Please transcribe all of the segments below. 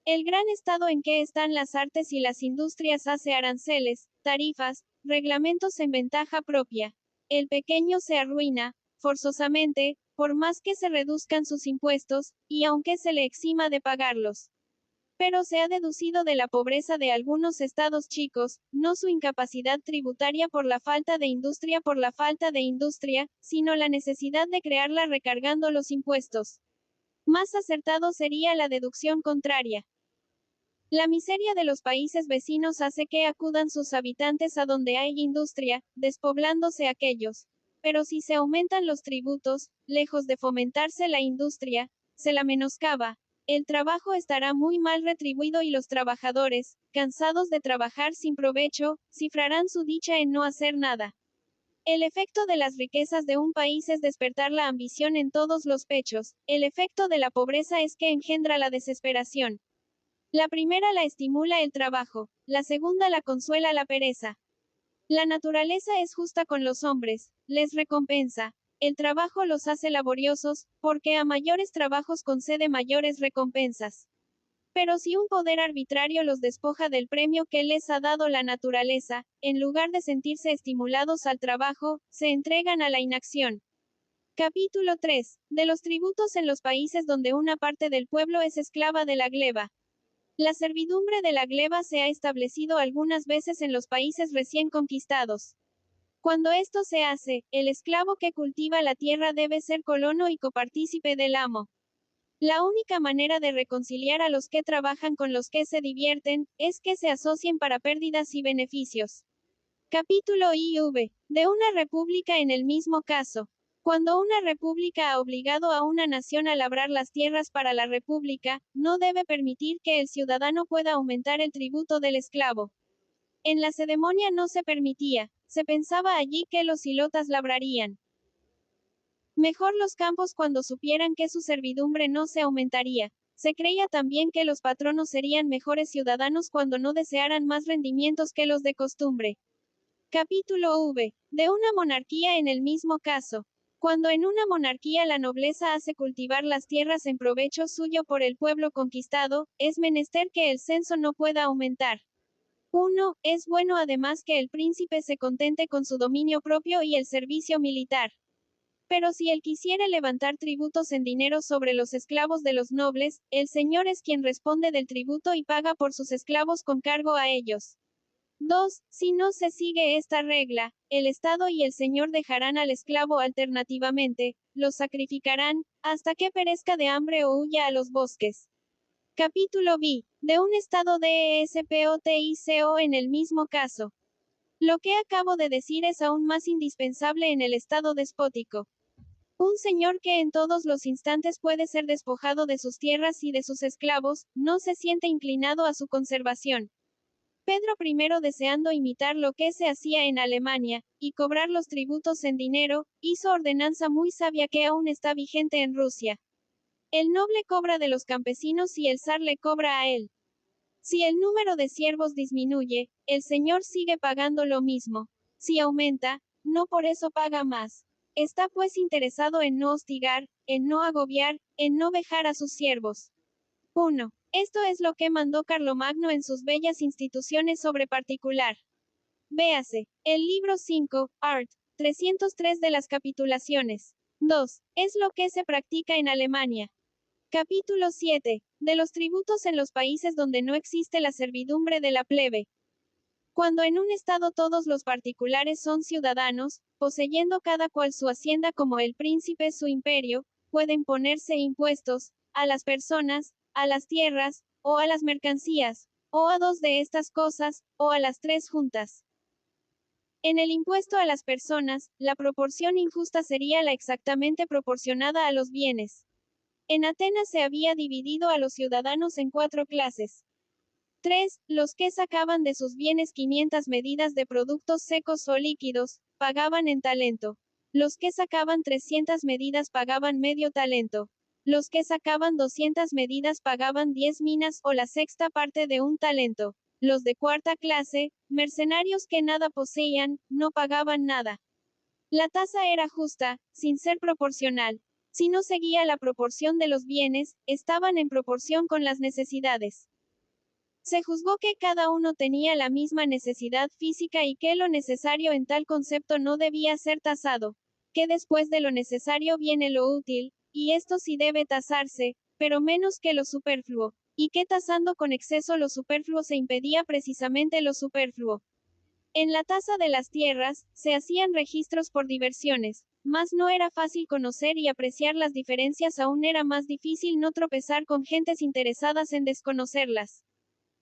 El gran estado en que están las artes y las industrias hace aranceles, tarifas, reglamentos en ventaja propia. El pequeño se arruina, forzosamente, por más que se reduzcan sus impuestos, y aunque se le exima de pagarlos. Pero se ha deducido de la pobreza de algunos estados chicos, no su incapacidad tributaria por la falta de industria, sino la necesidad de crearla recargando los impuestos. Más acertado sería la deducción contraria. La miseria de los países vecinos hace que acudan sus habitantes a donde hay industria, despoblándose aquellos. Pero si se aumentan los tributos, lejos de fomentarse la industria, se la menoscaba. El trabajo estará muy mal retribuido y los trabajadores, cansados de trabajar sin provecho, cifrarán su dicha en no hacer nada. El efecto de las riquezas de un país es despertar la ambición en todos los pechos, el efecto de la pobreza es que engendra la desesperación. La primera la estimula el trabajo, la segunda la consuela la pereza. La naturaleza es justa con los hombres, les recompensa. El trabajo los hace laboriosos, porque a mayores trabajos concede mayores recompensas. Pero si un poder arbitrario los despoja del premio que les ha dado la naturaleza, en lugar de sentirse estimulados al trabajo, se entregan a la inacción. Capítulo 3. De los tributos en los países donde una parte del pueblo es esclava de la gleba. La servidumbre de la gleba se ha establecido algunas veces en los países recién conquistados. Cuando esto se hace, el esclavo que cultiva la tierra debe ser colono y copartícipe del amo. La única manera de reconciliar a los que trabajan con los que se divierten, es que se asocien para pérdidas y beneficios. Capítulo IV. De una república en el mismo caso. Cuando una república ha obligado a una nación a labrar las tierras para la república, no debe permitir que el ciudadano pueda aumentar el tributo del esclavo. En la cedemonia no se permitía, se pensaba allí que los ilotas labrarían mejor los campos cuando supieran que su servidumbre no se aumentaría. Se creía también que los patronos serían mejores ciudadanos cuando no desearan más rendimientos que los de costumbre. Capítulo V. De una monarquía en el mismo caso. Cuando en una monarquía la nobleza hace cultivar las tierras en provecho suyo por el pueblo conquistado, es menester que el censo no pueda aumentar. 1. Es bueno además que el príncipe se contente con su dominio propio y el servicio militar. Pero si él quisiere levantar tributos en dinero sobre los esclavos de los nobles, el señor es quien responde del tributo y paga por sus esclavos con cargo a ellos. 2. Si no se sigue esta regla, el Estado y el Señor dejarán al esclavo alternativamente, lo sacrificarán, hasta que perezca de hambre o huya a los bosques. Capítulo B. De un Estado de ESPOTICO en el mismo caso. Lo que acabo de decir es aún más indispensable en el Estado despótico. Un señor que en todos los instantes puede ser despojado de sus tierras y de sus esclavos, no se siente inclinado a su conservación. Pedro I, deseando imitar lo que se hacía en Alemania, y cobrar los tributos en dinero, hizo ordenanza muy sabia que aún está vigente en Rusia. El noble cobra de los campesinos y el zar le cobra a él. Si el número de siervos disminuye, el señor sigue pagando lo mismo. Si aumenta, no por eso paga más. Está pues interesado en no hostigar, en no agobiar, en no vejar a sus siervos. 1. Esto es lo que mandó Carlomagno en sus bellas instituciones sobre particular. Véase, el libro 5, Art, 303 de las capitulaciones. 2. Es lo que se practica en Alemania. Capítulo 7. De los tributos en los países donde no existe la servidumbre de la plebe. Cuando en un estado todos los particulares son ciudadanos, poseyendo cada cual su hacienda como el príncipe su imperio, pueden ponerse impuestos, a las personas, a las tierras, o a las mercancías, o a dos de estas cosas, o a las tres juntas. En el impuesto a las personas, la proporción injusta sería la exactamente proporcionada a los bienes. En Atenas se había dividido a los ciudadanos en 4 clases. 3. Los que sacaban de sus bienes 500 medidas de productos secos o líquidos, pagaban en talento. Los que sacaban 300 medidas pagaban medio talento. Los que sacaban 200 medidas pagaban 10 minas o la sexta parte de un talento. Los de cuarta clase, mercenarios que nada poseían, no pagaban nada. La tasa era justa, sin ser proporcional. Si no seguía la proporción de los bienes, estaban en proporción con las necesidades. Se juzgó que cada uno tenía la misma necesidad física y que lo necesario en tal concepto no debía ser tasado, que después de lo necesario viene lo útil, y esto sí debe tasarse, pero menos que lo superfluo, y que tasando con exceso lo superfluo se impedía precisamente lo superfluo. En la tasa de las tierras, se hacían registros por diversiones, mas no era fácil conocer y apreciar las diferencias, aún era más difícil no tropezar con gentes interesadas en desconocerlas.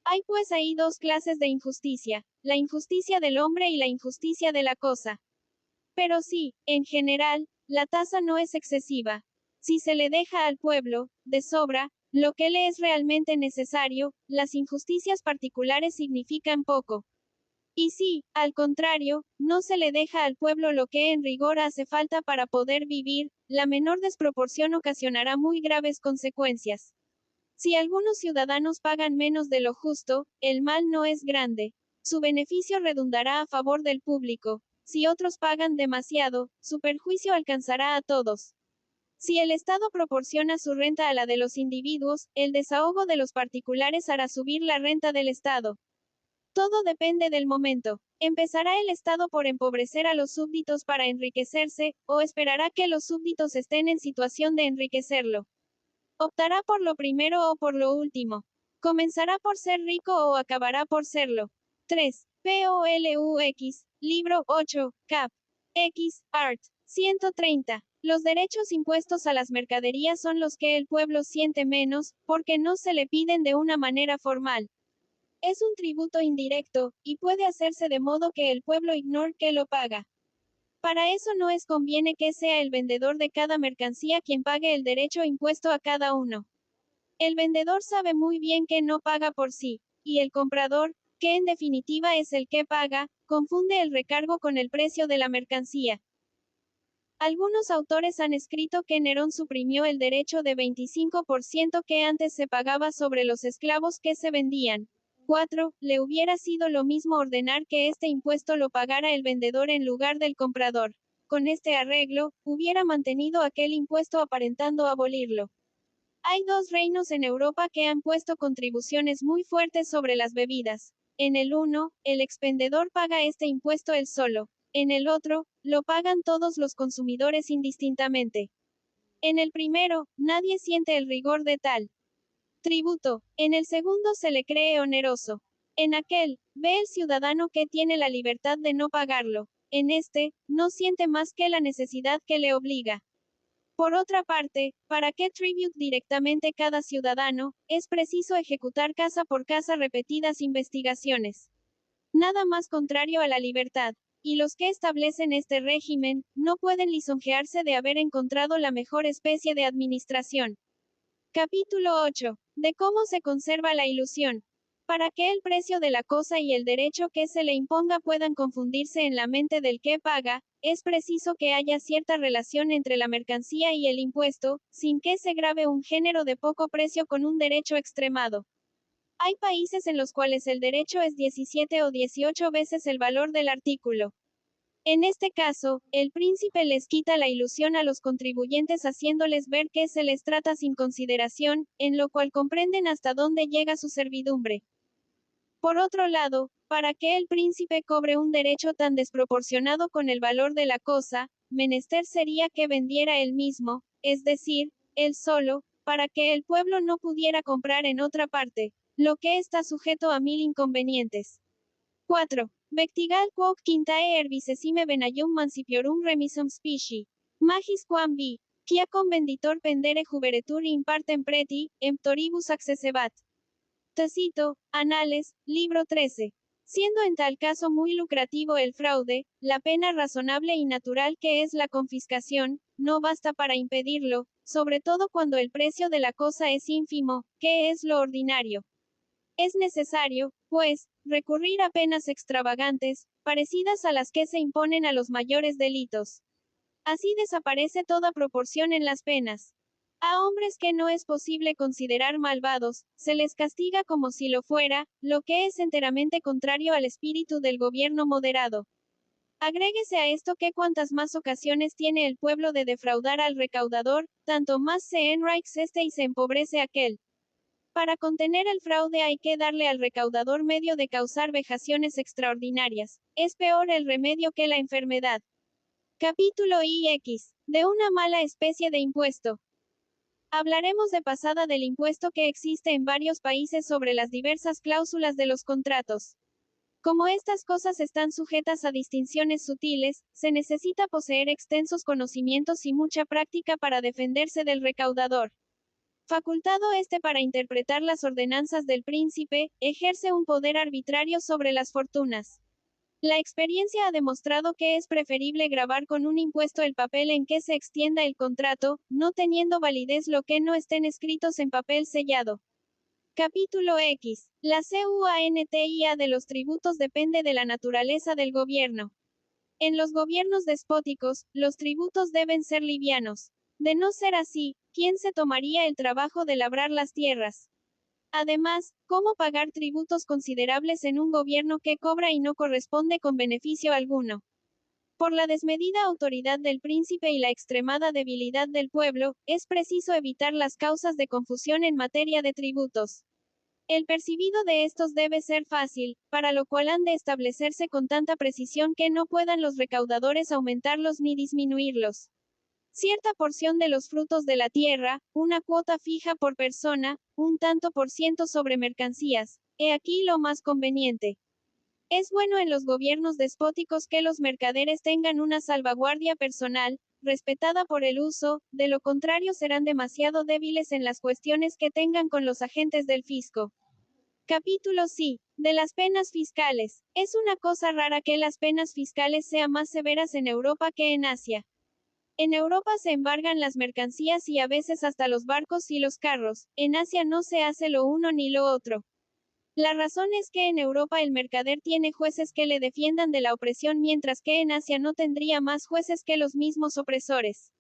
Hay pues ahí dos clases de injusticia, la injusticia del hombre y la injusticia de la cosa. Pero sí, en general, la tasa no es excesiva. Si se le deja al pueblo, de sobra, lo que le es realmente necesario, las injusticias particulares significan poco. Y si, al contrario, no se le deja al pueblo lo que en rigor hace falta para poder vivir, la menor desproporción ocasionará muy graves consecuencias. Si algunos ciudadanos pagan menos de lo justo, el mal no es grande. Su beneficio redundará a favor del público. Si otros pagan demasiado, su perjuicio alcanzará a todos. Si el Estado proporciona su renta a la de los individuos, el desahogo de los particulares hará subir la renta del Estado. Todo depende del momento. ¿Empezará el Estado por empobrecer a los súbditos para enriquecerse, o esperará que los súbditos estén en situación de enriquecerlo? ¿Optará por lo primero o por lo último? ¿Comenzará por ser rico o acabará por serlo? 3. POLUX, Libro 8, Cap. X, Art. 130. Los derechos impuestos a las mercaderías son los que el pueblo siente menos, porque no se le piden de una manera formal. Es un tributo indirecto, y puede hacerse de modo que el pueblo ignore que lo paga. Para eso no es conviene que sea el vendedor de cada mercancía quien pague el derecho impuesto a cada uno. El vendedor sabe muy bien que no paga por sí, y el comprador, que en definitiva es el que paga, confunde el recargo con el precio de la mercancía. Algunos autores han escrito que Nerón suprimió el derecho de 25% que antes se pagaba sobre los esclavos que se vendían. 4. Le hubiera sido lo mismo ordenar que este impuesto lo pagara el vendedor en lugar del comprador. Con este arreglo, hubiera mantenido aquel impuesto aparentando abolirlo. Hay dos reinos en Europa que han puesto contribuciones muy fuertes sobre las bebidas. En el uno, el expendedor paga este impuesto él solo. En el otro, lo pagan todos los consumidores indistintamente. En el primero, nadie siente el rigor de tal tributo. En el segundo se le cree oneroso. En aquel, ve el ciudadano que tiene la libertad de no pagarlo. En este, no siente más que la necesidad que le obliga. Por otra parte, para que tribute directamente cada ciudadano, es preciso ejecutar casa por casa repetidas investigaciones. Nada más contrario a la libertad. Y los que establecen este régimen, no pueden lisonjearse de haber encontrado la mejor especie de administración. Capítulo 8. De cómo se conserva la ilusión. Para que el precio de la cosa y el derecho que se le imponga puedan confundirse en la mente del que paga, es preciso que haya cierta relación entre la mercancía y el impuesto, sin que se grave un género de poco precio con un derecho extremado. Hay países en los cuales el derecho es 17 o 18 veces el valor del artículo. En este caso, el príncipe les quita la ilusión a los contribuyentes haciéndoles ver que se les trata sin consideración, en lo cual comprenden hasta dónde llega su servidumbre. Por otro lado, para que el príncipe cobre un derecho tan desproporcionado con el valor de la cosa, menester sería que vendiera él mismo, es decir, él solo, para que el pueblo no pudiera comprar en otra parte, lo que está sujeto a 1000 inconvenientes. 4. Vectigal quoc quintae herbicesime venayum mancipiorum remisum specie. Magis quam vi, quia convenditor pendere juveretur in partem preti, emptoribus accessebat. Tacito, Anales, libro 13. Siendo en tal caso muy lucrativo el fraude, la pena razonable y natural que es la confiscación, no basta para impedirlo, sobre todo cuando el precio de la cosa es ínfimo, que es lo ordinario. Es necesario, pues, recurrir a penas extravagantes, parecidas a las que se imponen a los mayores delitos. Así desaparece toda proporción en las penas. A hombres que no es posible considerar malvados, se les castiga como si lo fuera, lo que es enteramente contrario al espíritu del gobierno moderado. Agréguese a esto que cuantas más ocasiones tiene el pueblo de defraudar al recaudador, tanto más se enriquece este y se empobrece aquel. Para contener el fraude hay que darle al recaudador medio de causar vejaciones extraordinarias. Es peor el remedio que la enfermedad. Capítulo IX. De una mala especie de impuesto. Hablaremos de pasada del impuesto que existe en varios países sobre las diversas cláusulas de los contratos. Como estas cosas están sujetas a distinciones sutiles, se necesita poseer extensos conocimientos y mucha práctica para defenderse del recaudador. Facultado este para interpretar las ordenanzas del príncipe, ejerce un poder arbitrario sobre las fortunas. La experiencia ha demostrado que es preferible gravar con un impuesto el papel en que se extienda el contrato, no teniendo validez lo que no estén escritos en papel sellado. Capítulo X. La cuantía de los tributos depende de la naturaleza del gobierno. En los gobiernos despóticos, los tributos deben ser livianos. De no ser así, ¿quién se tomaría el trabajo de labrar las tierras? Además, ¿cómo pagar tributos considerables en un gobierno que cobra y no corresponde con beneficio alguno? Por la desmedida autoridad del príncipe y la extremada debilidad del pueblo, es preciso evitar las causas de confusión en materia de tributos. El percibido de estos debe ser fácil, para lo cual han de establecerse con tanta precisión que no puedan los recaudadores aumentarlos ni disminuirlos. Cierta porción de los frutos de la tierra, una cuota fija por persona, un tanto por ciento sobre mercancías. He aquí lo más conveniente. Es bueno en los gobiernos despóticos que los mercaderes tengan una salvaguardia personal, respetada por el uso, de lo contrario serán demasiado débiles en las cuestiones que tengan con los agentes del fisco. Capítulo C. De las penas fiscales. Es una cosa rara que las penas fiscales sean más severas en Europa que en Asia. En Europa se embargan las mercancías y a veces hasta los barcos y los carros. En Asia no se hace lo uno ni lo otro. La razón es que en Europa el mercader tiene jueces que le defiendan de la opresión mientras que en Asia no tendría más jueces que los mismos opresores.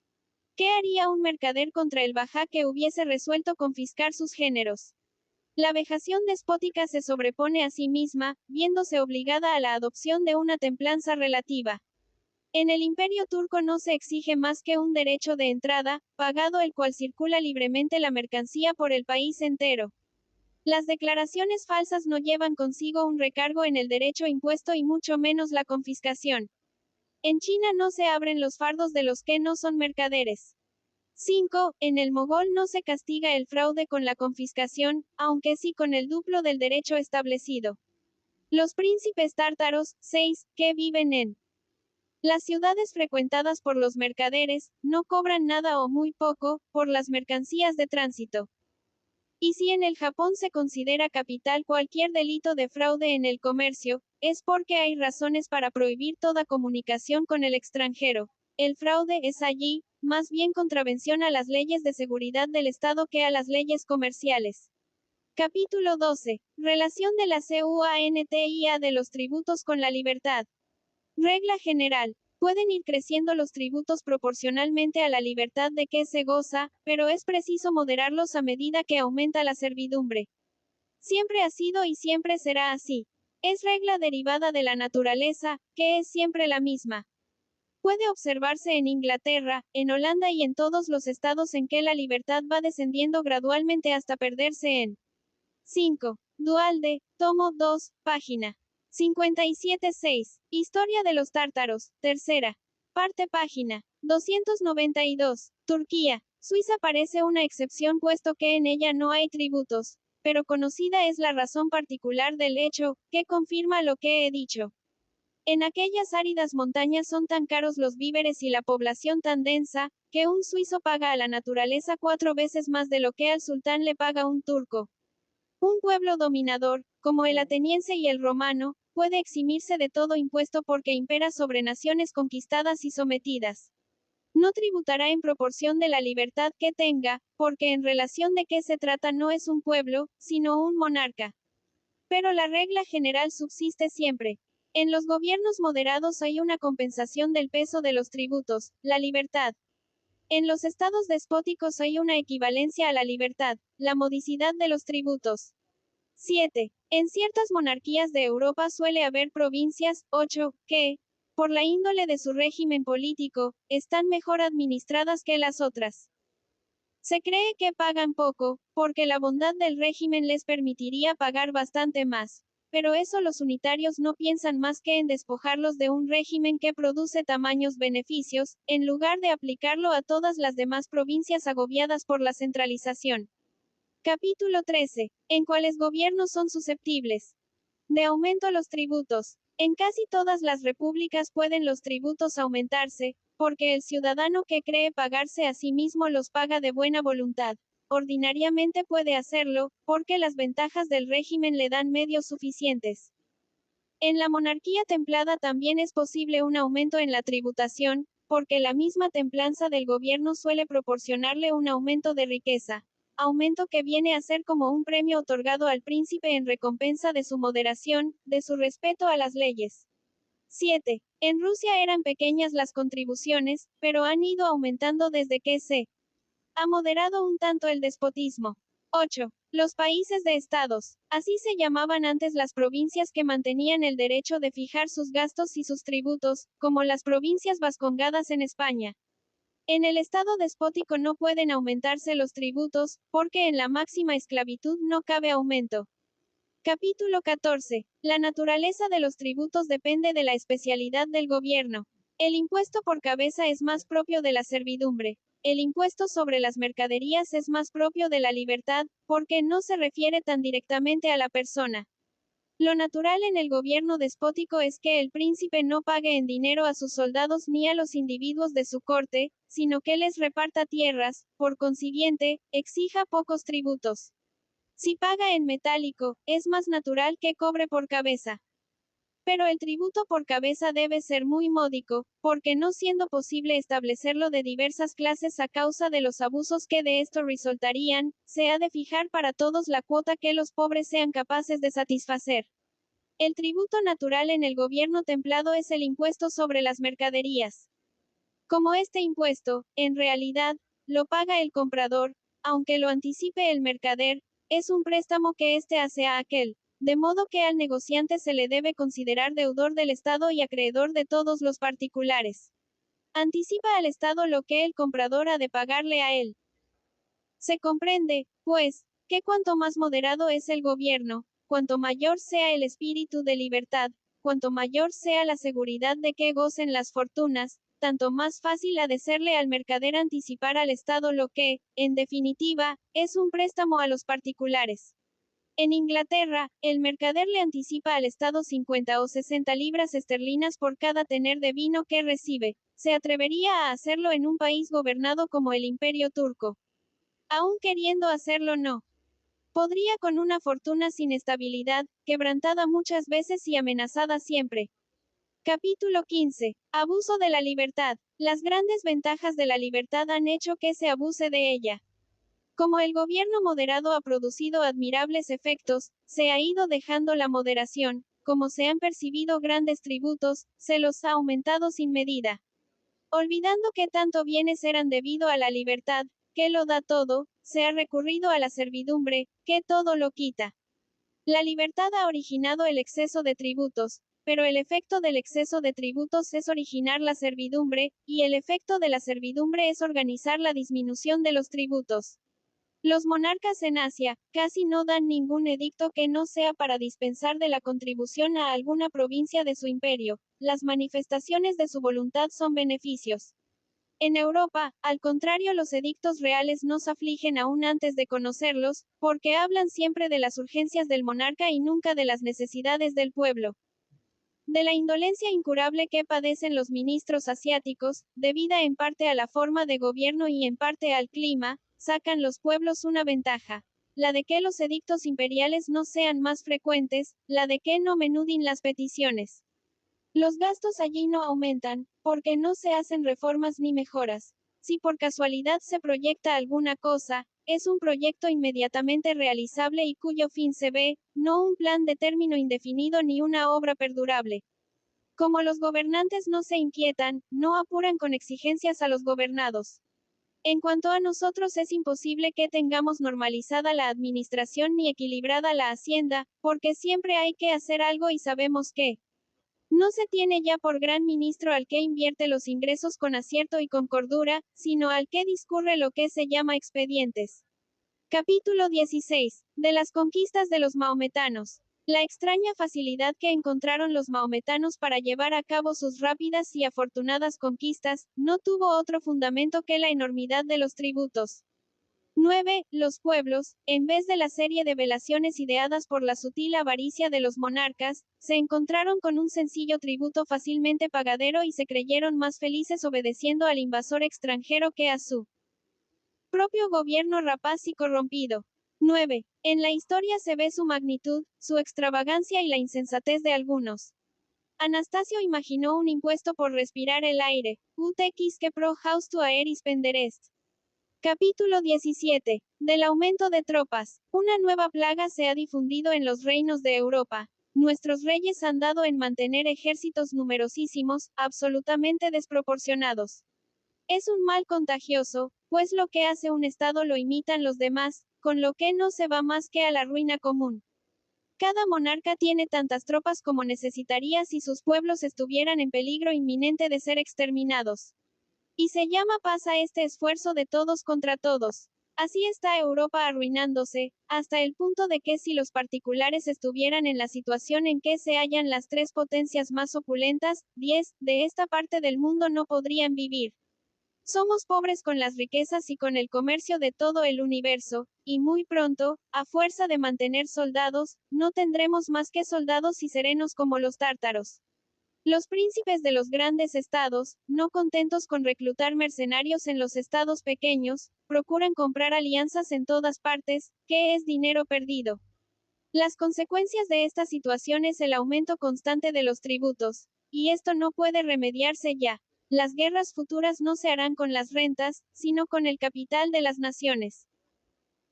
¿Qué haría un mercader contra el bajá que hubiese resuelto confiscar sus géneros? La vejación despótica se sobrepone a sí misma, viéndose obligada a la adopción de una templanza relativa. En el imperio turco no se exige más que un derecho de entrada, pagado el cual circula libremente la mercancía por el país entero. Las declaraciones falsas no llevan consigo un recargo en el derecho impuesto y mucho menos la confiscación. En China no se abren los fardos de los que no son mercaderes. 5. En el Mogol no se castiga el fraude con la confiscación, aunque sí con el duplo del derecho establecido. Los príncipes tártaros, 6, que viven en las ciudades frecuentadas por los mercaderes, no cobran nada o muy poco, por las mercancías de tránsito. Y si en el Japón se considera capital cualquier delito de fraude en el comercio, es porque hay razones para prohibir toda comunicación con el extranjero. El fraude es allí, más bien contravención a las leyes de seguridad del Estado que a las leyes comerciales. Capítulo 12. Relación de la cuantía de los tributos con la libertad. Regla general. Pueden ir creciendo los tributos proporcionalmente a la libertad de que se goza, pero es preciso moderarlos a medida que aumenta la servidumbre. Siempre ha sido y siempre será así. Es regla derivada de la naturaleza, que es siempre la misma. Puede observarse en Inglaterra, en Holanda y en todos los estados en que la libertad va descendiendo gradualmente hasta perderse en 5. Duhalde, tomo 2, página 57-6. Historia de los tártaros, tercera parte, página 292. Turquía. Suiza parece una excepción puesto que en ella no hay tributos, pero conocida es la razón particular del hecho, que confirma lo que he dicho. En aquellas áridas montañas son tan caros los víveres y la población tan densa, que un suizo paga a la naturaleza 4 veces más de lo que al sultán le paga un turco. Un pueblo dominador, como el ateniense y el romano, puede eximirse de todo impuesto porque impera sobre naciones conquistadas y sometidas. No tributará en proporción de la libertad que tenga, porque en relación de qué se trata no es un pueblo, sino un monarca. Pero la regla general subsiste siempre. En los gobiernos moderados hay una compensación del peso de los tributos, la libertad. En los estados despóticos hay una equivalencia a la libertad, la modicidad de los tributos. 7. En ciertas monarquías de Europa suele haber provincias, 8, que, por la índole de su régimen político, están mejor administradas que las otras. Se cree que pagan poco, porque la bondad del régimen les permitiría pagar bastante más. Pero eso los unitarios no piensan más que en despojarlos de un régimen que produce tamaños beneficios, en lugar de aplicarlo a todas las demás provincias agobiadas por la centralización. Capítulo 13. ¿En cuáles gobiernos son susceptibles de aumento los tributos? En casi todas las repúblicas pueden los tributos aumentarse, porque el ciudadano que cree pagarse a sí mismo los paga de buena voluntad. Ordinariamente puede hacerlo, porque las ventajas del régimen le dan medios suficientes. En la monarquía templada también es posible un aumento en la tributación, porque la misma templanza del gobierno suele proporcionarle un aumento de riqueza, aumento que viene a ser como un premio otorgado al príncipe en recompensa de su moderación, de su respeto a las leyes. 7. En Rusia eran pequeñas las contribuciones, pero han ido aumentando desde que se ha moderado un tanto el despotismo. 8. Los países de estados. Así se llamaban antes las provincias que mantenían el derecho de fijar sus gastos y sus tributos, como las provincias vascongadas en España. En el estado despótico no pueden aumentarse los tributos, porque en la máxima esclavitud no cabe aumento. Capítulo 14. La naturaleza de los tributos depende de la especialidad del gobierno. El impuesto por cabeza es más propio de la servidumbre. El impuesto sobre las mercaderías es más propio de la libertad, porque no se refiere tan directamente a la persona. Lo natural en el gobierno despótico es que el príncipe no pague en dinero a sus soldados ni a los individuos de su corte, sino que les reparta tierras, por consiguiente, exija pocos tributos. Si paga en metálico, es más natural que cobre por cabeza. Pero el tributo por cabeza debe ser muy módico, porque no siendo posible establecerlo de diversas clases a causa de los abusos que de esto resultarían, se ha de fijar para todos la cuota que los pobres sean capaces de satisfacer. El tributo natural en el gobierno templado es el impuesto sobre las mercaderías. Como este impuesto, en realidad, lo paga el comprador, aunque lo anticipe el mercader, es un préstamo que éste hace a aquel, de modo que al negociante se le debe considerar deudor del Estado y acreedor de todos los particulares. Anticipa al Estado lo que el comprador ha de pagarle a él. Se comprende, pues, que cuanto más moderado es el gobierno, cuanto mayor sea el espíritu de libertad, cuanto mayor sea la seguridad de que gocen las fortunas, tanto más fácil ha de serle al mercader anticipar al Estado lo que, en definitiva, es un préstamo a los particulares. En Inglaterra, el mercader le anticipa al Estado 50 o 60 libras esterlinas por cada tener de vino que recibe. ¿Se atrevería a hacerlo en un país gobernado como el Imperio Turco? Aún queriendo hacerlo no. Podría con una fortuna sin estabilidad, quebrantada muchas veces y amenazada siempre. Capítulo 15. Abuso de la libertad. Las grandes ventajas de la libertad han hecho que se abuse de ella. Como el gobierno moderado ha producido admirables efectos, se ha ido dejando la moderación, como se han percibido grandes tributos, se los ha aumentado sin medida. Olvidando que tanto bienes eran debido a la libertad, que lo da todo, se ha recurrido a la servidumbre, que todo lo quita. La libertad ha originado el exceso de tributos, pero el efecto del exceso de tributos es originar la servidumbre, y el efecto de la servidumbre es organizar la disminución de los tributos. Los monarcas en Asia, casi no dan ningún edicto que no sea para dispensar de la contribución a alguna provincia de su imperio. Las manifestaciones de su voluntad son beneficios. En Europa, al contrario, los edictos reales nos afligen aún antes de conocerlos, porque hablan siempre de las urgencias del monarca y nunca de las necesidades del pueblo. De la indolencia incurable que padecen los ministros asiáticos, debida en parte a la forma de gobierno y en parte al clima, sacan los pueblos una ventaja. La de que los edictos imperiales no sean más frecuentes, la de que no menudin las peticiones. Los gastos allí no aumentan, porque no se hacen reformas ni mejoras. Si por casualidad se proyecta alguna cosa, es un proyecto inmediatamente realizable y cuyo fin se ve, no un plan de término indefinido ni una obra perdurable. Como los gobernantes no se inquietan, no apuran con exigencias a los gobernados. En cuanto a nosotros es imposible que tengamos normalizada la administración ni equilibrada la hacienda, porque siempre hay que hacer algo y sabemos que No se tiene ya por gran ministro al que invierte los ingresos con acierto y con cordura, sino al que discurre lo que se llama expedientes. Capítulo 16. De las conquistas de los maometanos. La extraña facilidad que encontraron los maometanos para llevar a cabo sus rápidas y afortunadas conquistas, no tuvo otro fundamento que la enormidad de los tributos. 9. Los pueblos, en vez de la serie de velaciones ideadas por la sutil avaricia de los monarcas, se encontraron con un sencillo tributo fácilmente pagadero y se creyeron más felices obedeciendo al invasor extranjero que a su propio gobierno rapaz y corrompido. 9. En la historia se ve su magnitud, su extravagancia y la insensatez de algunos. Anastasio imaginó un impuesto por respirar el aire, UTX que pro haus tu aeris penderest. Capítulo 17. Del aumento de tropas. Una nueva plaga se ha difundido en los reinos de Europa. Nuestros reyes han dado en mantener ejércitos numerosísimos, absolutamente desproporcionados. Es un mal contagioso, pues lo que hace un Estado lo imitan los demás, con lo que no se va más que a la ruina común. Cada monarca tiene tantas tropas como necesitaría si sus pueblos estuvieran en peligro inminente de ser exterminados. Y se llama paz a este esfuerzo de todos contra todos. Así está Europa arruinándose, hasta el punto de que si los particulares estuvieran en la situación en que se hallan las tres potencias más opulentas, 10, de esta parte del mundo no podrían vivir. Somos pobres con las riquezas y con el comercio de todo el universo, y muy pronto, a fuerza de mantener soldados, no tendremos más que soldados y serenos como los tártaros. Los príncipes de los grandes estados, no contentos con reclutar mercenarios en los estados pequeños, procuran comprar alianzas en todas partes, que es dinero perdido. Las consecuencias de esta situación es el aumento constante de los tributos, y esto no puede remediarse ya. Las guerras futuras no se harán con las rentas, sino con el capital de las naciones.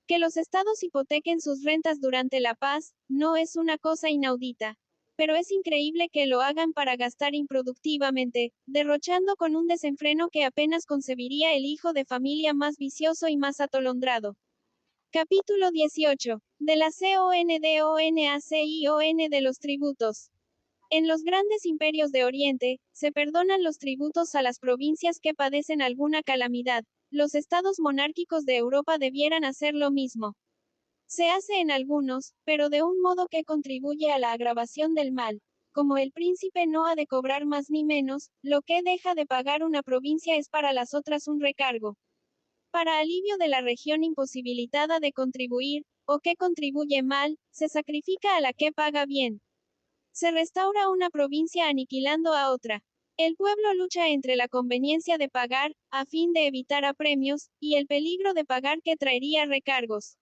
Que los estados hipotequen sus rentas durante la paz, no es una cosa inaudita. Pero es increíble que lo hagan para gastar improductivamente, derrochando con un desenfreno que apenas concebiría el hijo de familia más vicioso y más atolondrado. Capítulo 18. De la CONDONACION de los tributos. En los grandes imperios de Oriente, se perdonan los tributos a las provincias que padecen alguna calamidad. Los estados monárquicos de Europa debieran hacer lo mismo. Se hace en algunos, pero de un modo que contribuye a la agravación del mal. Como el príncipe no ha de cobrar más ni menos, lo que deja de pagar una provincia es para las otras un recargo. Para alivio de la región imposibilitada de contribuir, o que contribuye mal, se sacrifica a la que paga bien. Se restaura una provincia aniquilando a otra. El pueblo lucha entre la conveniencia de pagar, a fin de evitar apremios, y el peligro de pagar que traería recargos.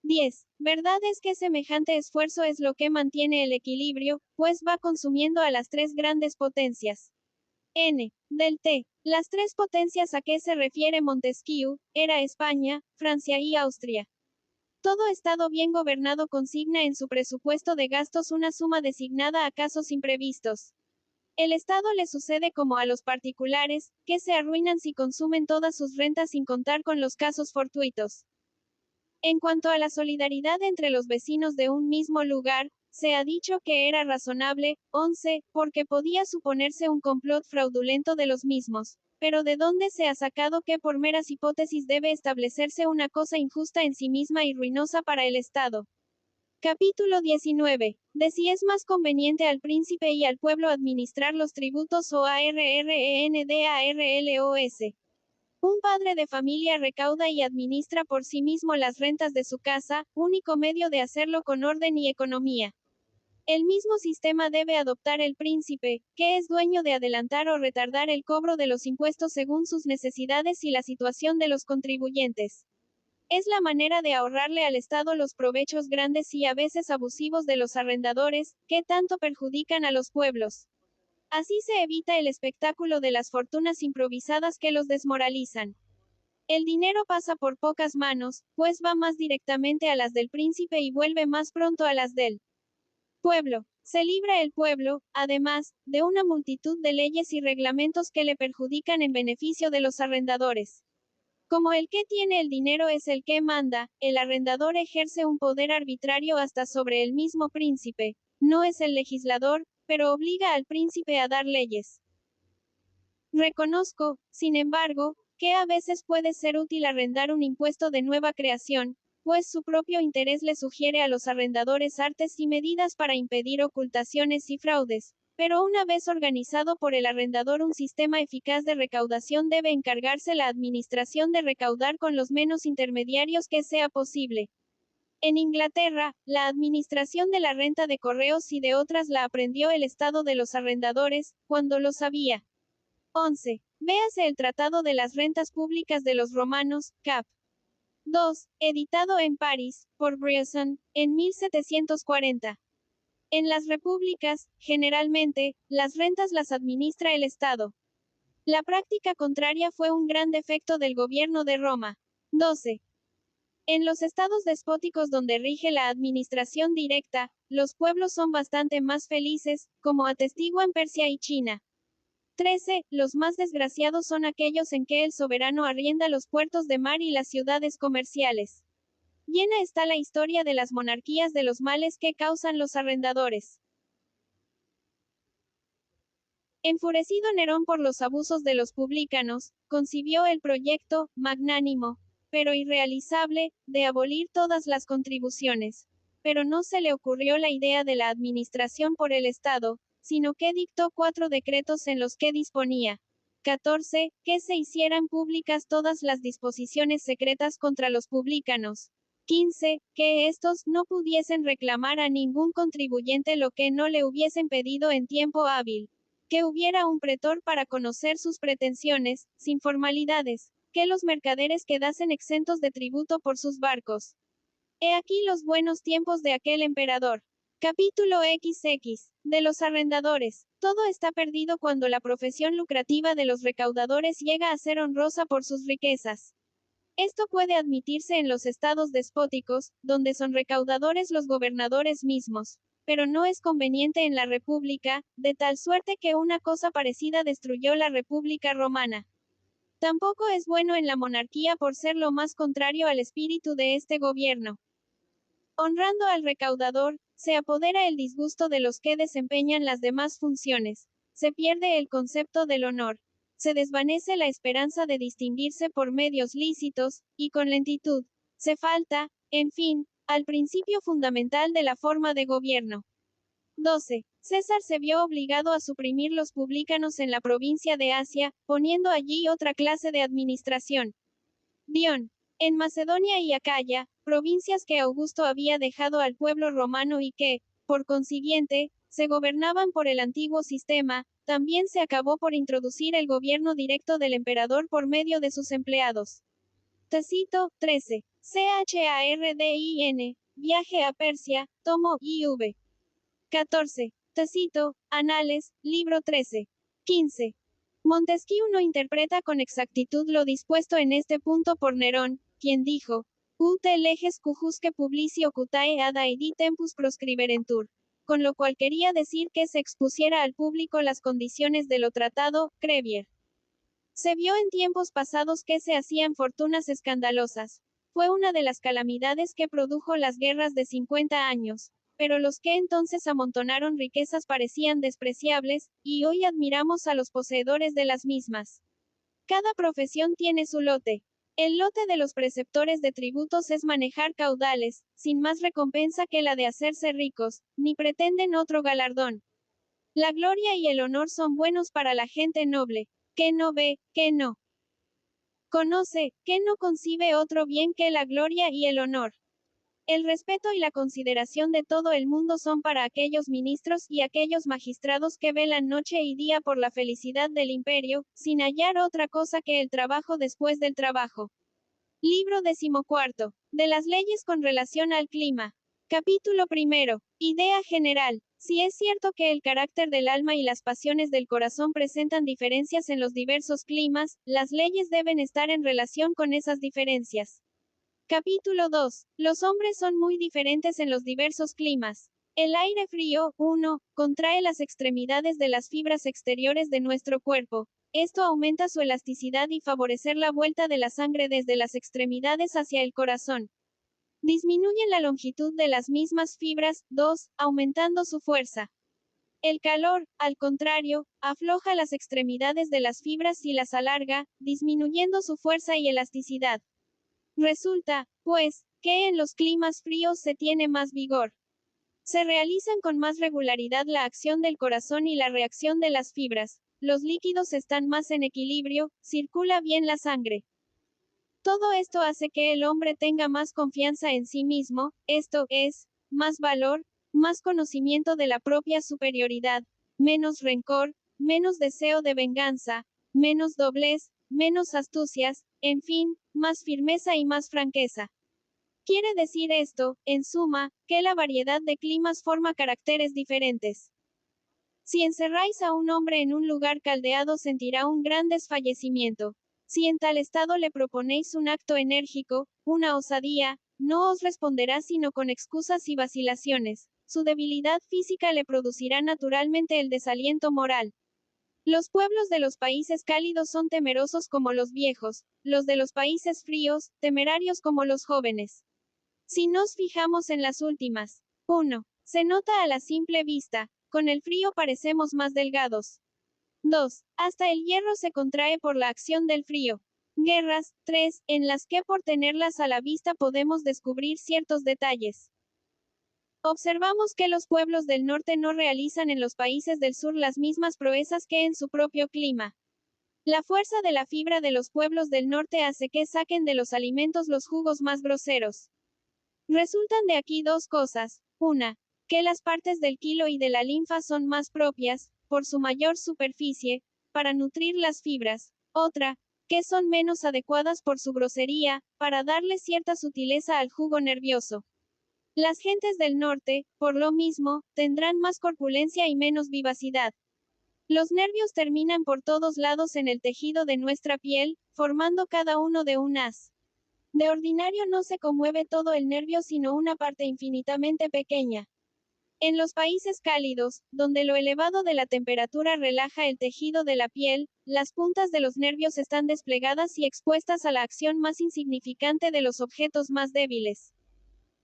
10. Verdad es que semejante esfuerzo es lo que mantiene el equilibrio, pues va consumiendo a las tres grandes potencias. N. Del T. Las tres potencias a que se refiere Montesquieu, era España, Francia y Austria. Todo Estado bien gobernado consigna en su presupuesto de gastos una suma designada a casos imprevistos. El Estado le sucede como a los particulares, que se arruinan si consumen todas sus rentas sin contar con los casos fortuitos. En cuanto a la solidaridad entre los vecinos de un mismo lugar, se ha dicho que era razonable, 11, porque podía suponerse un complot fraudulento de los mismos. Pero ¿de dónde se ha sacado que por meras hipótesis debe establecerse una cosa injusta en sí misma y ruinosa para el Estado? Capítulo 19. De si es más conveniente al príncipe y al pueblo administrar los tributos o ARRENDARLOS. Un padre de familia recauda y administra por sí mismo las rentas de su casa, único medio de hacerlo con orden y economía. El mismo sistema debe adoptar el príncipe, que es dueño de adelantar o retardar el cobro de los impuestos según sus necesidades y la situación de los contribuyentes. Es la manera de ahorrarle al Estado los provechos grandes y a veces abusivos de los arrendadores, que tanto perjudican a los pueblos. Así se evita el espectáculo de las fortunas improvisadas que los desmoralizan. El dinero pasa por pocas manos, pues va más directamente a las del príncipe y vuelve más pronto a las del pueblo. Se libra el pueblo, además, de una multitud de leyes y reglamentos que le perjudican en beneficio de los arrendadores. Como el que tiene el dinero es el que manda, el arrendador ejerce un poder arbitrario hasta sobre el mismo príncipe. No es el legislador, pero obliga al príncipe a dar leyes. Reconozco, sin embargo, que a veces puede ser útil arrendar un impuesto de nueva creación, pues su propio interés le sugiere a los arrendadores artes y medidas para impedir ocultaciones y fraudes. Pero una vez organizado por el arrendador un sistema eficaz de recaudación debe encargarse la administración de recaudar con los menos intermediarios que sea posible. En Inglaterra, la administración de la renta de correos y de otras la aprendió el Estado de los arrendadores, cuando lo sabía. 11. Véase el Tratado de las Rentas Públicas de los Romanos, cap. 2, editado en París, por Bresson, en 1740. En las repúblicas, generalmente, las rentas las administra el Estado. La práctica contraria fue un gran defecto del gobierno de Roma. 12. En los estados despóticos donde rige la administración directa, los pueblos son bastante más felices, como atestiguan Persia y China. 13. Los más desgraciados son aquellos en que el soberano arrienda los puertos de mar y las ciudades comerciales. Llena está la historia de las monarquías de los males que causan los arrendadores. Enfurecido Nerón por los abusos de los publicanos, concibió el proyecto, magnánimo, pero irrealizable, de abolir todas las contribuciones. Pero no se le ocurrió la idea de la administración por el Estado, sino que dictó 4 decretos en los que disponía. 14. Que se hicieran públicas todas las disposiciones secretas contra los publicanos. 15. Que estos no pudiesen reclamar a ningún contribuyente lo que no le hubiesen pedido en tiempo hábil. Que hubiera un pretor para conocer sus pretensiones, sin formalidades. Que los mercaderes quedasen exentos de tributo por sus barcos. He aquí los buenos tiempos de aquel emperador. Capítulo XX. De los arrendadores. Todo está perdido cuando la profesión lucrativa de los recaudadores llega a ser honrosa por sus riquezas. Esto puede admitirse en los estados despóticos, donde son recaudadores los gobernadores mismos. Pero no es conveniente en la República, de tal suerte que una cosa parecida destruyó la República Romana. Tampoco es bueno en la monarquía por ser lo más contrario al espíritu de este gobierno. Honrando al recaudador, se apodera el disgusto de los que desempeñan las demás funciones. Se pierde el concepto del honor. Se desvanece la esperanza de distinguirse por medios lícitos, y con lentitud. Se falta, en fin, al principio fundamental de la forma de gobierno. 12. César se vio obligado a suprimir los publicanos en la provincia de Asia, poniendo allí otra clase de administración. Dion. En Macedonia y Acaya, provincias que Augusto había dejado al pueblo romano y que, por consiguiente, se gobernaban por el antiguo sistema, también se acabó por introducir el gobierno directo del emperador por medio de sus empleados. Tácito, 13. Chardin, Viaje a Persia, tomo IV. 14. Tácito, Anales, libro 13. 15. Montesquieu no interpreta con exactitud lo dispuesto en este punto por Nerón, quien dijo, ut leges cujusque publicio cutae ad aedi tempus proscriberentur. Con lo cual quería decir que se expusiera al público las condiciones de lo tratado, Crevier. Se vio en tiempos pasados que se hacían fortunas escandalosas. Fue una de las calamidades que produjo las guerras de 50 años. Pero los que entonces amontonaron riquezas parecían despreciables, y hoy admiramos a los poseedores de las mismas. Cada profesión tiene su lote. El lote de los preceptores de tributos es manejar caudales, sin más recompensa que la de hacerse ricos, ni pretenden otro galardón. La gloria y el honor son buenos para la gente noble, que no ve, que no conoce, que no concibe otro bien que la gloria y el honor. El respeto y la consideración de todo el mundo son para aquellos ministros y aquellos magistrados que velan noche y día por la felicidad del imperio, sin hallar otra cosa que el trabajo después del trabajo. Libro 14. De las leyes con relación al clima. Capítulo 1. Idea general. Si es cierto que el carácter del alma y las pasiones del corazón presentan diferencias en los diversos climas, las leyes deben estar en relación con esas diferencias. Capítulo 2. Los hombres son muy diferentes en los diversos climas. El aire frío, 1, contrae las extremidades de las fibras exteriores de nuestro cuerpo. Esto aumenta su elasticidad y favorecer la vuelta de la sangre desde las extremidades hacia el corazón. Disminuye la longitud de las mismas fibras, 2, aumentando su fuerza. El calor, al contrario, afloja las extremidades de las fibras y las alarga, disminuyendo su fuerza y elasticidad. Resulta, pues, que en los climas fríos se tiene más vigor. Se realizan con más regularidad la acción del corazón y la reacción de las fibras. Los líquidos están más en equilibrio, circula bien la sangre. Todo esto hace que el hombre tenga más confianza en sí mismo, esto es, más valor, más conocimiento de la propia superioridad, menos rencor, menos deseo de venganza, menos doblez, menos astucias, en fin, más firmeza y más franqueza. Quiere decir esto, en suma, que la variedad de climas forma caracteres diferentes. Si encerráis a un hombre en un lugar caldeado sentirá un gran desfallecimiento. Si en tal estado le proponéis un acto enérgico, una osadía, no os responderá sino con excusas y vacilaciones. Su debilidad física le producirá naturalmente el desaliento moral. Los pueblos de los países cálidos son temerosos como los viejos, los de los países fríos, temerarios como los jóvenes. Si nos fijamos en las últimas. 1. Se nota a la simple vista, con el frío parecemos más delgados. 2. Hasta el hierro se contrae por la acción del frío. Guerras. 3. En las que por tenerlas a la vista podemos descubrir ciertos detalles. Observamos que los pueblos del norte no realizan en los países del sur las mismas proezas que en su propio clima. La fuerza de la fibra de los pueblos del norte hace que saquen de los alimentos los jugos más groseros. Resultan de aquí dos cosas. Una, que las partes del quilo y de la linfa son más propias, por su mayor superficie, para nutrir las fibras. Otra, que son menos adecuadas por su grosería, para darle cierta sutileza al jugo nervioso. Las gentes del norte, por lo mismo, tendrán más corpulencia y menos vivacidad. Los nervios terminan por todos lados en el tejido de nuestra piel, formando cada uno de un haz. De ordinario no se conmueve todo el nervio sino una parte infinitamente pequeña. En los países cálidos, donde lo elevado de la temperatura relaja el tejido de la piel, las puntas de los nervios están desplegadas y expuestas a la acción más insignificante de los objetos más débiles.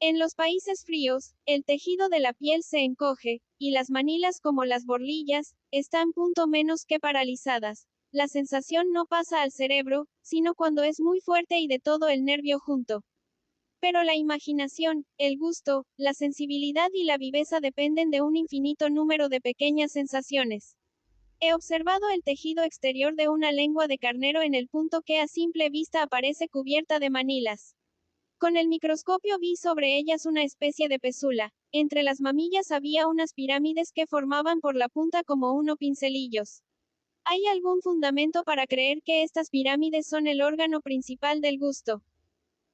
En los países fríos, el tejido de la piel se encoge, y las manilas como las borlillas, están punto menos que paralizadas. La sensación no pasa al cerebro, sino cuando es muy fuerte y de todo el nervio junto. Pero la imaginación, el gusto, la sensibilidad y la viveza dependen de un infinito número de pequeñas sensaciones. He observado el tejido exterior de una lengua de carnero en el punto que a simple vista aparece cubierta de manilas. Con el microscopio vi sobre ellas una especie de pesula. Entre las mamillas había unas pirámides que formaban por la punta como unos pincelillos. ¿Hay algún fundamento para creer que estas pirámides son el órgano principal del gusto?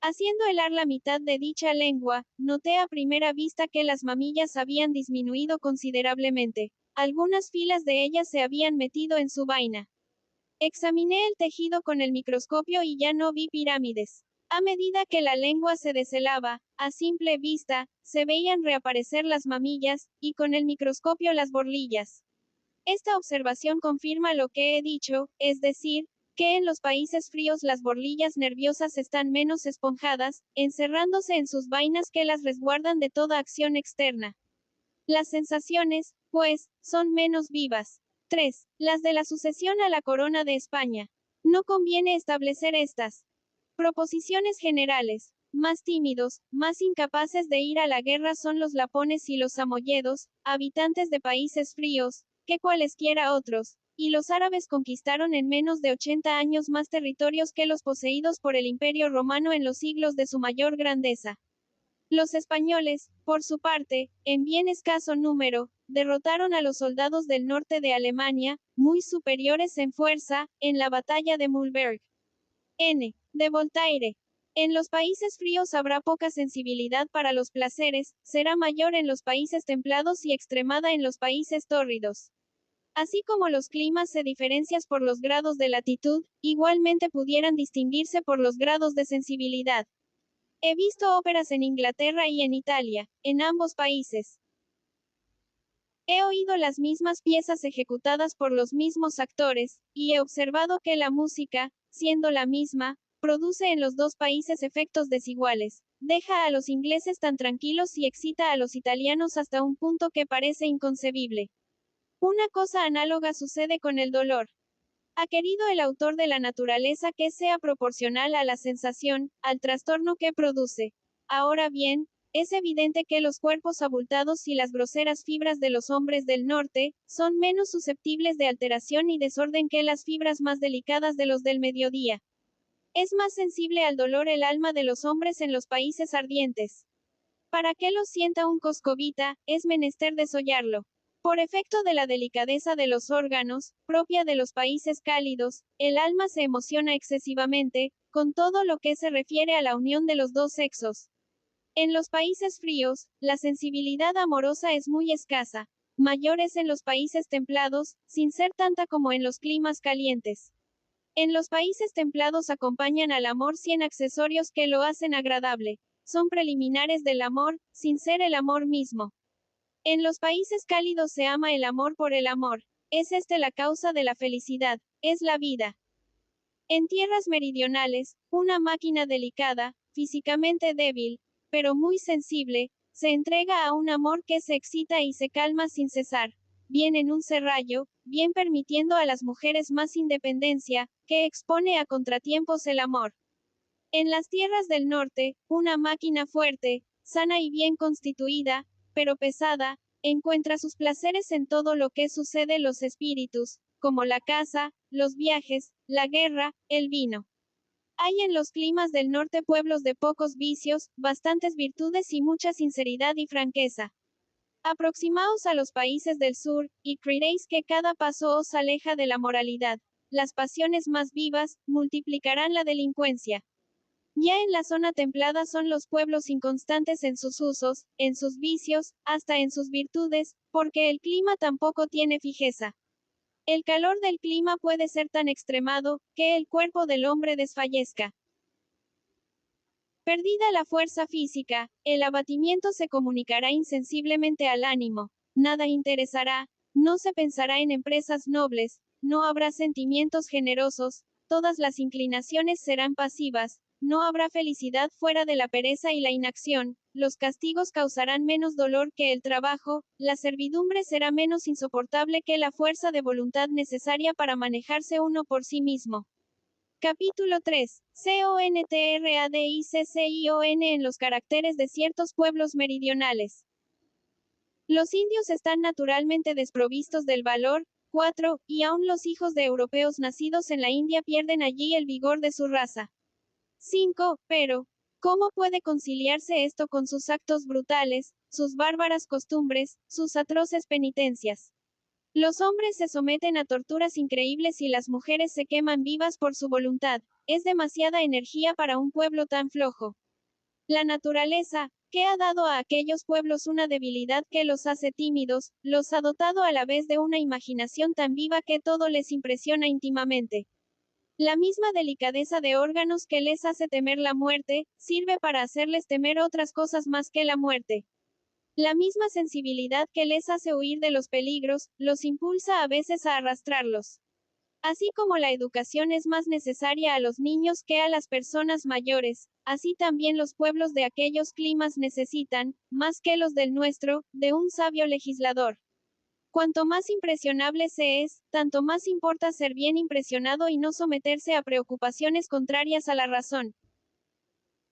Haciendo helar la mitad de dicha lengua, noté a primera vista que las mamillas habían disminuido considerablemente. Algunas filas de ellas se habían metido en su vaina. Examiné el tejido con el microscopio y ya no vi pirámides. A medida que la lengua se deshelaba, a simple vista, se veían reaparecer las mamillas, y con el microscopio las borlillas. Esta observación confirma lo que he dicho, es decir, que en los países fríos las borlillas nerviosas están menos esponjadas, encerrándose en sus vainas que las resguardan de toda acción externa. Las sensaciones, pues, son menos vivas. 3. Las de la sucesión a la corona de España. No conviene establecer estas proposiciones generales. Más tímidos, más incapaces de ir a la guerra son los lapones y los samoyedos, habitantes de países fríos, que cualesquiera otros, y los árabes conquistaron en menos de 80 años más territorios que los poseídos por el Imperio Romano en los siglos de su mayor grandeza. Los españoles, por su parte, en bien escaso número, derrotaron a los soldados del norte de Alemania, muy superiores en fuerza, en la batalla de Mühlberg. N. de Voltaire. En los países fríos habrá poca sensibilidad para los placeres, será mayor en los países templados y extremada en los países tórridos. Así como los climas se diferencian por los grados de latitud, igualmente pudieran distinguirse por los grados de sensibilidad. He visto óperas en Inglaterra y en Italia, en ambos países. He oído las mismas piezas ejecutadas por los mismos actores, y he observado que la música, siendo la misma, produce en los dos países efectos desiguales. Deja a los ingleses tan tranquilos y excita a los italianos hasta un punto que parece inconcebible. Una cosa análoga sucede con el dolor. Ha querido el autor de la naturaleza que sea proporcional a la sensación, al trastorno que produce. Ahora bien, es evidente que los cuerpos abultados y las groseras fibras de los hombres del norte, son menos susceptibles de alteración y desorden que las fibras más delicadas de los del mediodía. Es más sensible al dolor el alma de los hombres en los países ardientes. Para que lo sienta un coscovita, es menester desollarlo. Por efecto de la delicadeza de los órganos, propia de los países cálidos, el alma se emociona excesivamente, con todo lo que se refiere a la unión de los dos sexos. En los países fríos, la sensibilidad amorosa es muy escasa. Mayor es en los países templados, sin ser tanta como en los climas calientes. En los países templados acompañan al amor 100 accesorios que lo hacen agradable. Son preliminares del amor, sin ser el amor mismo. En los países cálidos se ama el amor por el amor. Es este la causa de la felicidad, es la vida. En tierras meridionales, una máquina delicada, físicamente débil, pero muy sensible, se entrega a un amor que se excita y se calma sin cesar, bien en un serrallo, bien permitiendo a las mujeres más independencia, que expone a contratiempos el amor. En las tierras del norte, una máquina fuerte, sana y bien constituida, pero pesada, encuentra sus placeres en todo lo que sucede los espíritus, como la caza, los viajes, la guerra, el vino. Hay en los climas del norte pueblos de pocos vicios, bastantes virtudes y mucha sinceridad y franqueza. Aproximaos a los países del sur, y creeréis que cada paso os aleja de la moralidad. Las pasiones más vivas, multiplicarán la delincuencia. Ya en la zona templada son los pueblos inconstantes en sus usos, en sus vicios, hasta en sus virtudes, porque el clima tampoco tiene fijeza. El calor del clima puede ser tan extremado, que el cuerpo del hombre desfallezca. Perdida la fuerza física, el abatimiento se comunicará insensiblemente al ánimo, nada interesará, no se pensará en empresas nobles, no habrá sentimientos generosos, todas las inclinaciones serán pasivas, no habrá felicidad fuera de la pereza y la inacción, los castigos causarán menos dolor que el trabajo, la servidumbre será menos insoportable que la fuerza de voluntad necesaria para manejarse uno por sí mismo. Capítulo 3. CONTRADICCION en los caracteres de ciertos pueblos meridionales. Los indios están naturalmente desprovistos del valor. 4. Y aún los hijos de europeos nacidos en la India pierden allí el vigor de su raza. 5. Pero, ¿cómo puede conciliarse esto con sus actos brutales, sus bárbaras costumbres, sus atroces penitencias? Los hombres se someten a torturas increíbles y las mujeres se queman vivas por su voluntad. Es demasiada energía para un pueblo tan flojo. La naturaleza, que ha dado a aquellos pueblos una debilidad que los hace tímidos, los ha dotado a la vez de una imaginación tan viva que todo les impresiona íntimamente. La misma delicadeza de órganos que les hace temer la muerte, sirve para hacerles temer otras cosas más que la muerte. La misma sensibilidad que les hace huir de los peligros, los impulsa a veces a arrastrarlos. Así como la educación es más necesaria a los niños que a las personas mayores, así también los pueblos de aquellos climas necesitan, más que los del nuestro, de un sabio legislador. Cuanto más impresionable se es, tanto más importa ser bien impresionado y no someterse a preocupaciones contrarias a la razón.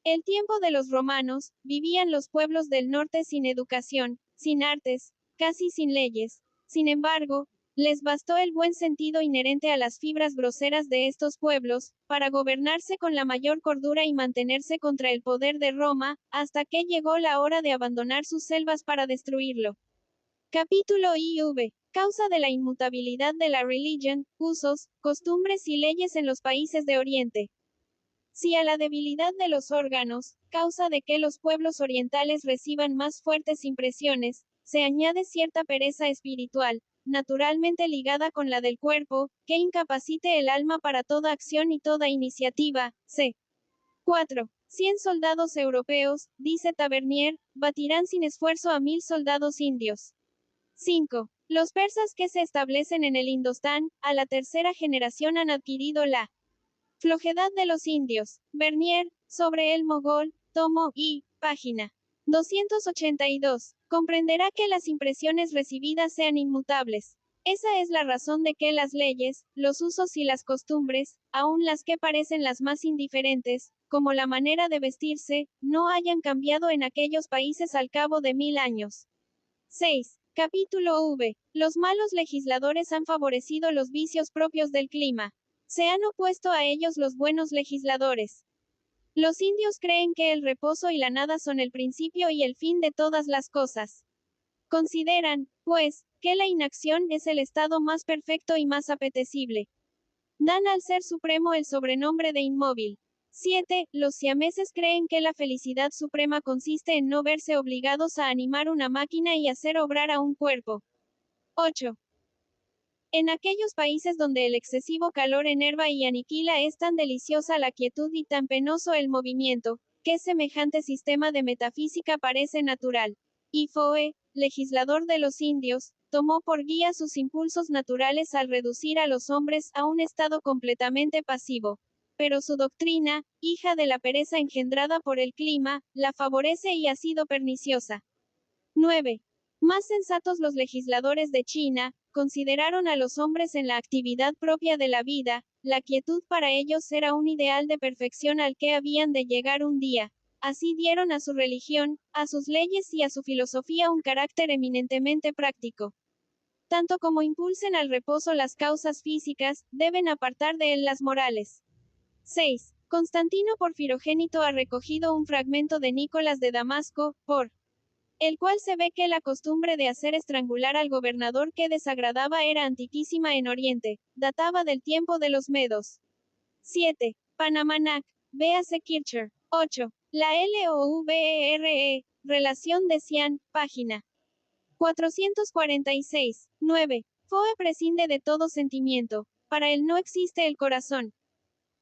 El tiempo de los romanos, vivían los pueblos del norte sin educación, sin artes, casi sin leyes. Sin embargo, les bastó el buen sentido inherente a las fibras groseras de estos pueblos, para gobernarse con la mayor cordura y mantenerse contra el poder de Roma, hasta que llegó la hora de abandonar sus selvas para destruirlo. Capítulo IV. Causa de la inmutabilidad de la religión, usos, costumbres y leyes en los países de Oriente. Si a la debilidad de los órganos, causa de que los pueblos orientales reciban más fuertes impresiones, se añade cierta pereza espiritual, naturalmente ligada con la del cuerpo, que incapacite el alma para toda acción y toda iniciativa. C. 4. 100 soldados europeos, dice Tavernier, batirán sin esfuerzo a 1000 soldados indios. 5. Los persas que se establecen en el Indostán, a la tercera generación han adquirido la flojedad de los indios. Bernier, sobre el mogol, tomo I, página 282. Comprenderá que las impresiones recibidas sean inmutables. Esa es la razón de que las leyes, los usos y las costumbres, aun las que parecen las más indiferentes, como la manera de vestirse, no hayan cambiado en aquellos países al cabo de 1000 años. 6. Capítulo V. Los malos legisladores han favorecido los vicios propios del clima. Se han opuesto a ellos los buenos legisladores. Los indios creen que el reposo y la nada son el principio y el fin de todas las cosas. Consideran, pues, que la inacción es el estado más perfecto y más apetecible. Dan al Ser Supremo el sobrenombre de inmóvil. 7. Los siameses creen que la felicidad suprema consiste en no verse obligados a animar una máquina y hacer obrar a un cuerpo. 8. En aquellos países donde el excesivo calor enerva y aniquila es tan deliciosa la quietud y tan penoso el movimiento, que semejante sistema de metafísica parece natural. Y Foe, legislador de los indios, tomó por guía sus impulsos naturales al reducir a los hombres a un estado completamente pasivo. Pero su doctrina, hija de la pereza engendrada por el clima, la favorece y ha sido perniciosa. 9. Más sensatos los legisladores de China, consideraron a los hombres en la actividad propia de la vida, la quietud para ellos era un ideal de perfección al que habían de llegar un día. Así dieron a su religión, a sus leyes y a su filosofía un carácter eminentemente práctico. Tanto como impulsen al reposo las causas físicas, deben apartar de él las morales. 6. Constantino Porfirogénito ha recogido un fragmento de Nicolás de Damasco, por el cual se ve que la costumbre de hacer estrangular al gobernador que desagradaba era antiquísima en Oriente, databa del tiempo de los Medos. 7. Panamanac, véase Kircher. 8. La LOVERE, Relación de Cian, página 446. 9. Foe prescinde de todo sentimiento, para él no existe el corazón.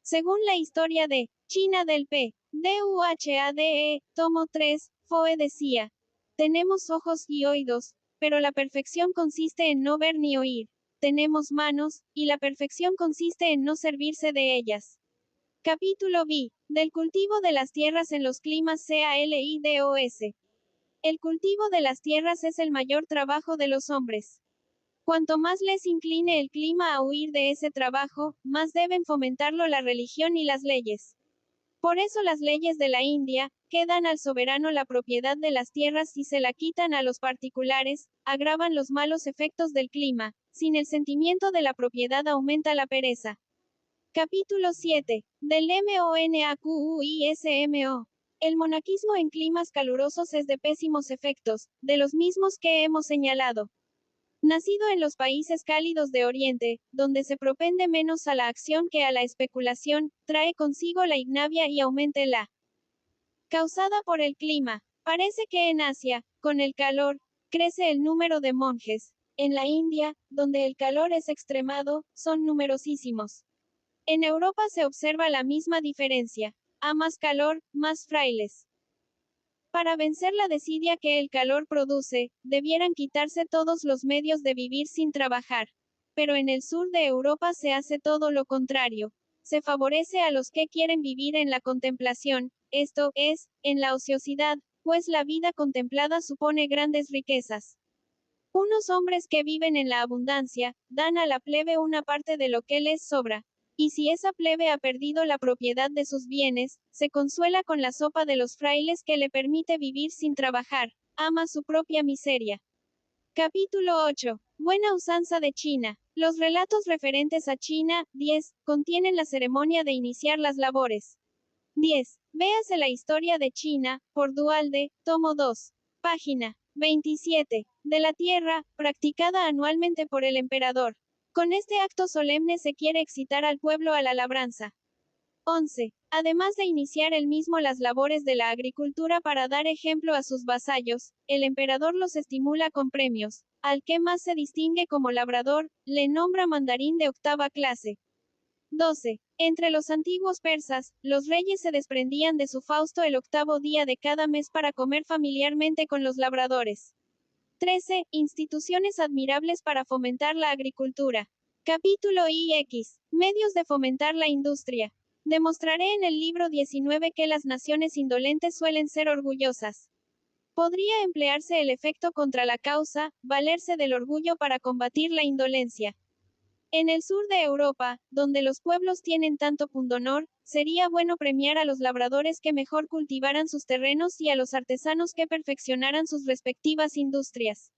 Según la historia de China del P. DUHADE, tomo 3, Foe decía: tenemos ojos y oídos, pero la perfección consiste en no ver ni oír. Tenemos manos, y la perfección consiste en no servirse de ellas. Capítulo B. Del cultivo de las tierras en los climas CALIDOS. El cultivo de las tierras es el mayor trabajo de los hombres. Cuanto más les incline el clima a huir de ese trabajo, más deben fomentarlo la religión y las leyes. Por eso las leyes de la India, que dan al soberano la propiedad de las tierras y se la quitan a los particulares, agravan los malos efectos del clima. Sin el sentimiento de la propiedad aumenta la pereza. Capítulo 7. Del MONAQUISMO. El monaquismo en climas calurosos es de pésimos efectos, de los mismos que hemos señalado. Nacido en los países cálidos de Oriente, donde se propende menos a la acción que a la especulación, trae consigo la ignomia y aumenta la causada por el clima. Parece que en Asia, con el calor, crece el número de monjes. En la India, donde el calor es extremado, son numerosísimos. En Europa se observa la misma diferencia. A más calor, más frailes. Para vencer la desidia que el calor produce, debieran quitarse todos los medios de vivir sin trabajar. Pero en el sur de Europa se hace todo lo contrario. Se favorece a los que quieren vivir en la contemplación, esto es, en la ociosidad, pues la vida contemplada supone grandes riquezas. Unos hombres que viven en la abundancia, dan a la plebe una parte de lo que les sobra. Y si esa plebe ha perdido la propiedad de sus bienes, se consuela con la sopa de los frailes que le permite vivir sin trabajar, ama su propia miseria. Capítulo 8. Buena usanza de China. Los relatos referentes a China, 10, contienen la ceremonia de iniciar las labores. 10. Véase la historia de China, por Duhalde, tomo 2. Página 27. De la tierra, practicada anualmente por el emperador. Con este acto solemne se quiere excitar al pueblo a la labranza. 11. Además de iniciar él mismo las labores de la agricultura para dar ejemplo a sus vasallos, el emperador los estimula con premios. Al que más se distingue como labrador, le nombra mandarín de octava clase. 12. Entre los antiguos persas, los reyes se desprendían de su fausto el octavo día de cada mes para comer familiarmente con los labradores. 13. Instituciones admirables para fomentar la agricultura. Capítulo IX. Medios de fomentar la industria. Demostraré en el libro 19 que las naciones indolentes suelen ser orgullosas. Podría emplearse el efecto contra la causa, valerse del orgullo para combatir la indolencia. En el sur de Europa, donde los pueblos tienen tanto pundonor, sería bueno premiar a los labradores que mejor cultivaran sus terrenos y a los artesanos que perfeccionaran sus respectivas industrias.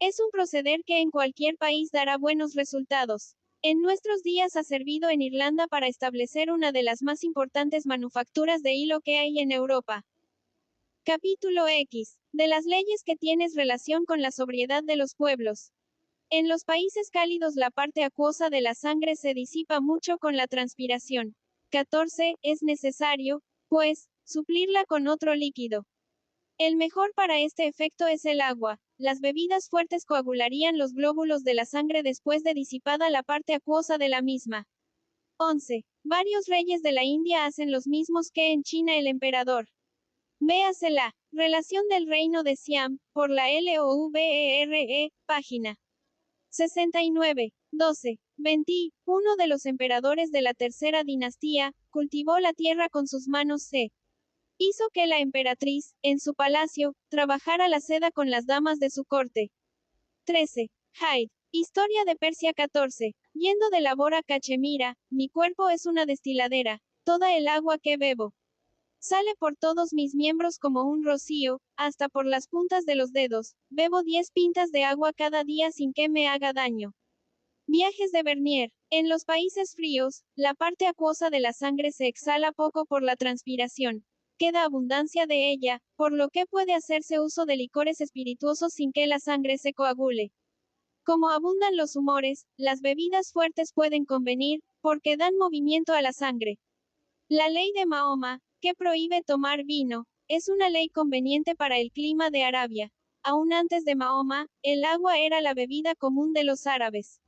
Es un proceder que en cualquier país dará buenos resultados. En nuestros días ha servido en Irlanda para establecer una de las más importantes manufacturas de hilo que hay en Europa. Capítulo X. De las leyes que tienes relación con la sobriedad de los pueblos. En los países cálidos la parte acuosa de la sangre se disipa mucho con la transpiración. 14. Es necesario, pues, suplirla con otro líquido. El mejor para este efecto es el agua. Las bebidas fuertes coagularían los glóbulos de la sangre después de disipada la parte acuosa de la misma. 11. Varios reyes de la India hacen los mismos que en China el emperador. Véase la Relación del Reino de Siam, por la LOVERE, página 69. 12. 21 de los emperadores de la tercera dinastía, cultivó la tierra con sus manos hizo que la emperatriz, en su palacio, trabajara la seda con las damas de su corte. 13. Hyde. Historia de Persia 14. Yendo de labor a Cachemira, mi cuerpo es una destiladera, toda el agua que bebo sale por todos mis miembros como un rocío, hasta por las puntas de los dedos, bebo 10 pintas de agua cada día sin que me haga daño. Viajes de Bernier. En los países fríos, la parte acuosa de la sangre se exhala poco por la transpiración. Queda abundancia de ella, por lo que puede hacerse uso de licores espirituosos sin que la sangre se coagule. Como abundan los humores, las bebidas fuertes pueden convenir, porque dan movimiento a la sangre. La ley de Mahoma, que prohíbe tomar vino, es una ley conveniente para el clima de Arabia. Aún antes de Mahoma, el agua era la bebida común de los árabes.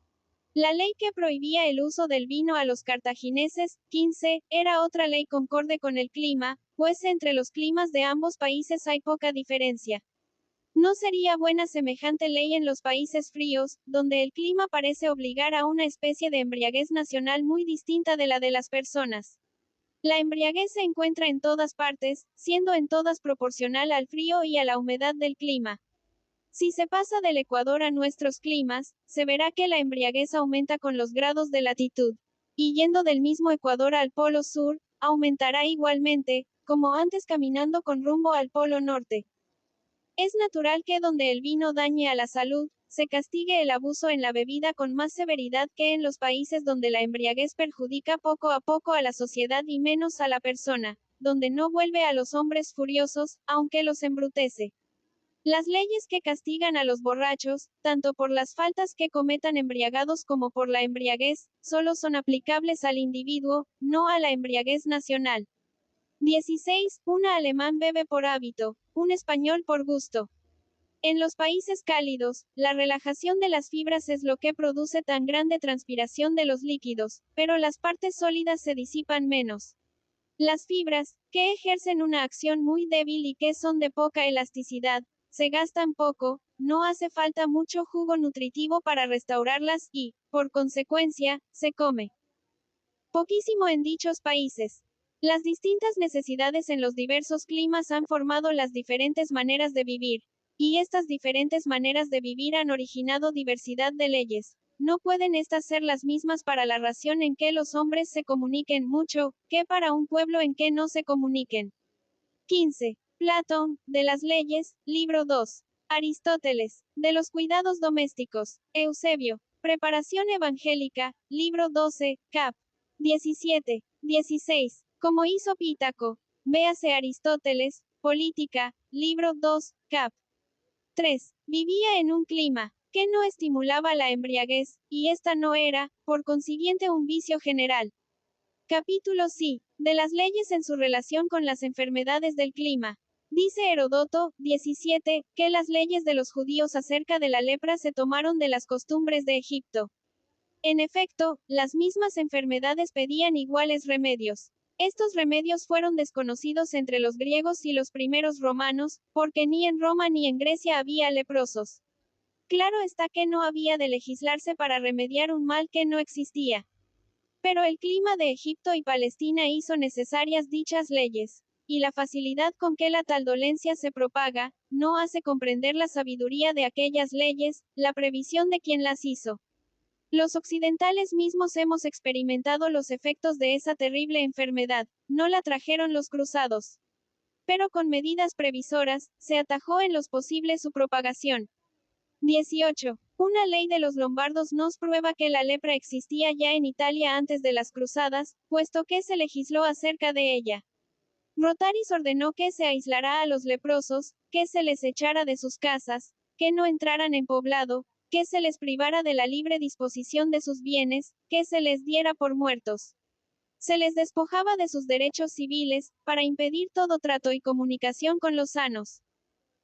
La ley que prohibía el uso del vino a los cartagineses, 15, era otra ley concorde con el clima, pues entre los climas de ambos países hay poca diferencia. No sería buena semejante ley en los países fríos, donde el clima parece obligar a una especie de embriaguez nacional muy distinta de la de las personas. La embriaguez se encuentra en todas partes, siendo en todas proporcional al frío y a la humedad del clima. Si se pasa del Ecuador a nuestros climas, se verá que la embriaguez aumenta con los grados de latitud. Y yendo del mismo Ecuador al Polo Sur, aumentará igualmente, como antes caminando con rumbo al Polo Norte. Es natural que donde el vino dañe a la salud, se castigue el abuso en la bebida con más severidad que en los países donde la embriaguez perjudica poco a poco a la sociedad y menos a la persona, donde no vuelve a los hombres furiosos, aunque los embrutece. Las leyes que castigan a los borrachos, tanto por las faltas que cometan embriagados como por la embriaguez, solo son aplicables al individuo, no a la embriaguez nacional. 16. Un alemán bebe por hábito, un español por gusto. En los países cálidos, la relajación de las fibras es lo que produce tan grande transpiración de los líquidos, pero las partes sólidas se disipan menos. Las fibras, que ejercen una acción muy débil y que son de poca elasticidad, se gastan poco, no hace falta mucho jugo nutritivo para restaurarlas y, por consecuencia, se come poquísimo en dichos países. Las distintas necesidades en los diversos climas han formado las diferentes maneras de vivir, y estas diferentes maneras de vivir han originado diversidad de leyes. No pueden estas ser las mismas para la ración en que los hombres se comuniquen mucho, que para un pueblo en que no se comuniquen. 15. Platón, de las leyes, libro 2. Aristóteles, de los cuidados domésticos. Eusebio, preparación evangélica, libro 12, cap. 17. 16. Como hizo Pítaco. Véase Aristóteles, política, libro 2, cap. 3. Vivía en un clima que no estimulaba la embriaguez, y esta no era, por consiguiente, un vicio general. Capítulo C. De las leyes en su relación con las enfermedades del clima. Dice Heródoto, 17, que las leyes de los judíos acerca de la lepra se tomaron de las costumbres de Egipto. En efecto, las mismas enfermedades pedían iguales remedios. Estos remedios fueron desconocidos entre los griegos y los primeros romanos, porque ni en Roma ni en Grecia había leprosos. Claro está que no había de legislarse para remediar un mal que no existía. Pero el clima de Egipto y Palestina hizo necesarias dichas leyes. y la facilidad con que la tal dolencia se propaga, no hace comprender la sabiduría de aquellas leyes, la previsión de quien las hizo. Los occidentales mismos hemos experimentado los efectos de esa terrible enfermedad, no la trajeron los cruzados. Pero con medidas previsoras, se atajó en los posibles su propagación. 18. Una ley de los lombardos nos prueba que la lepra existía ya en Italia antes de las cruzadas, puesto que se legisló acerca de ella. Rotaris ordenó que se aislara a los leprosos, que se les echara de sus casas, que no entraran en poblado, que se les privara de la libre disposición de sus bienes, que se les diera por muertos. Se les despojaba de sus derechos civiles, para impedir todo trato y comunicación con los sanos.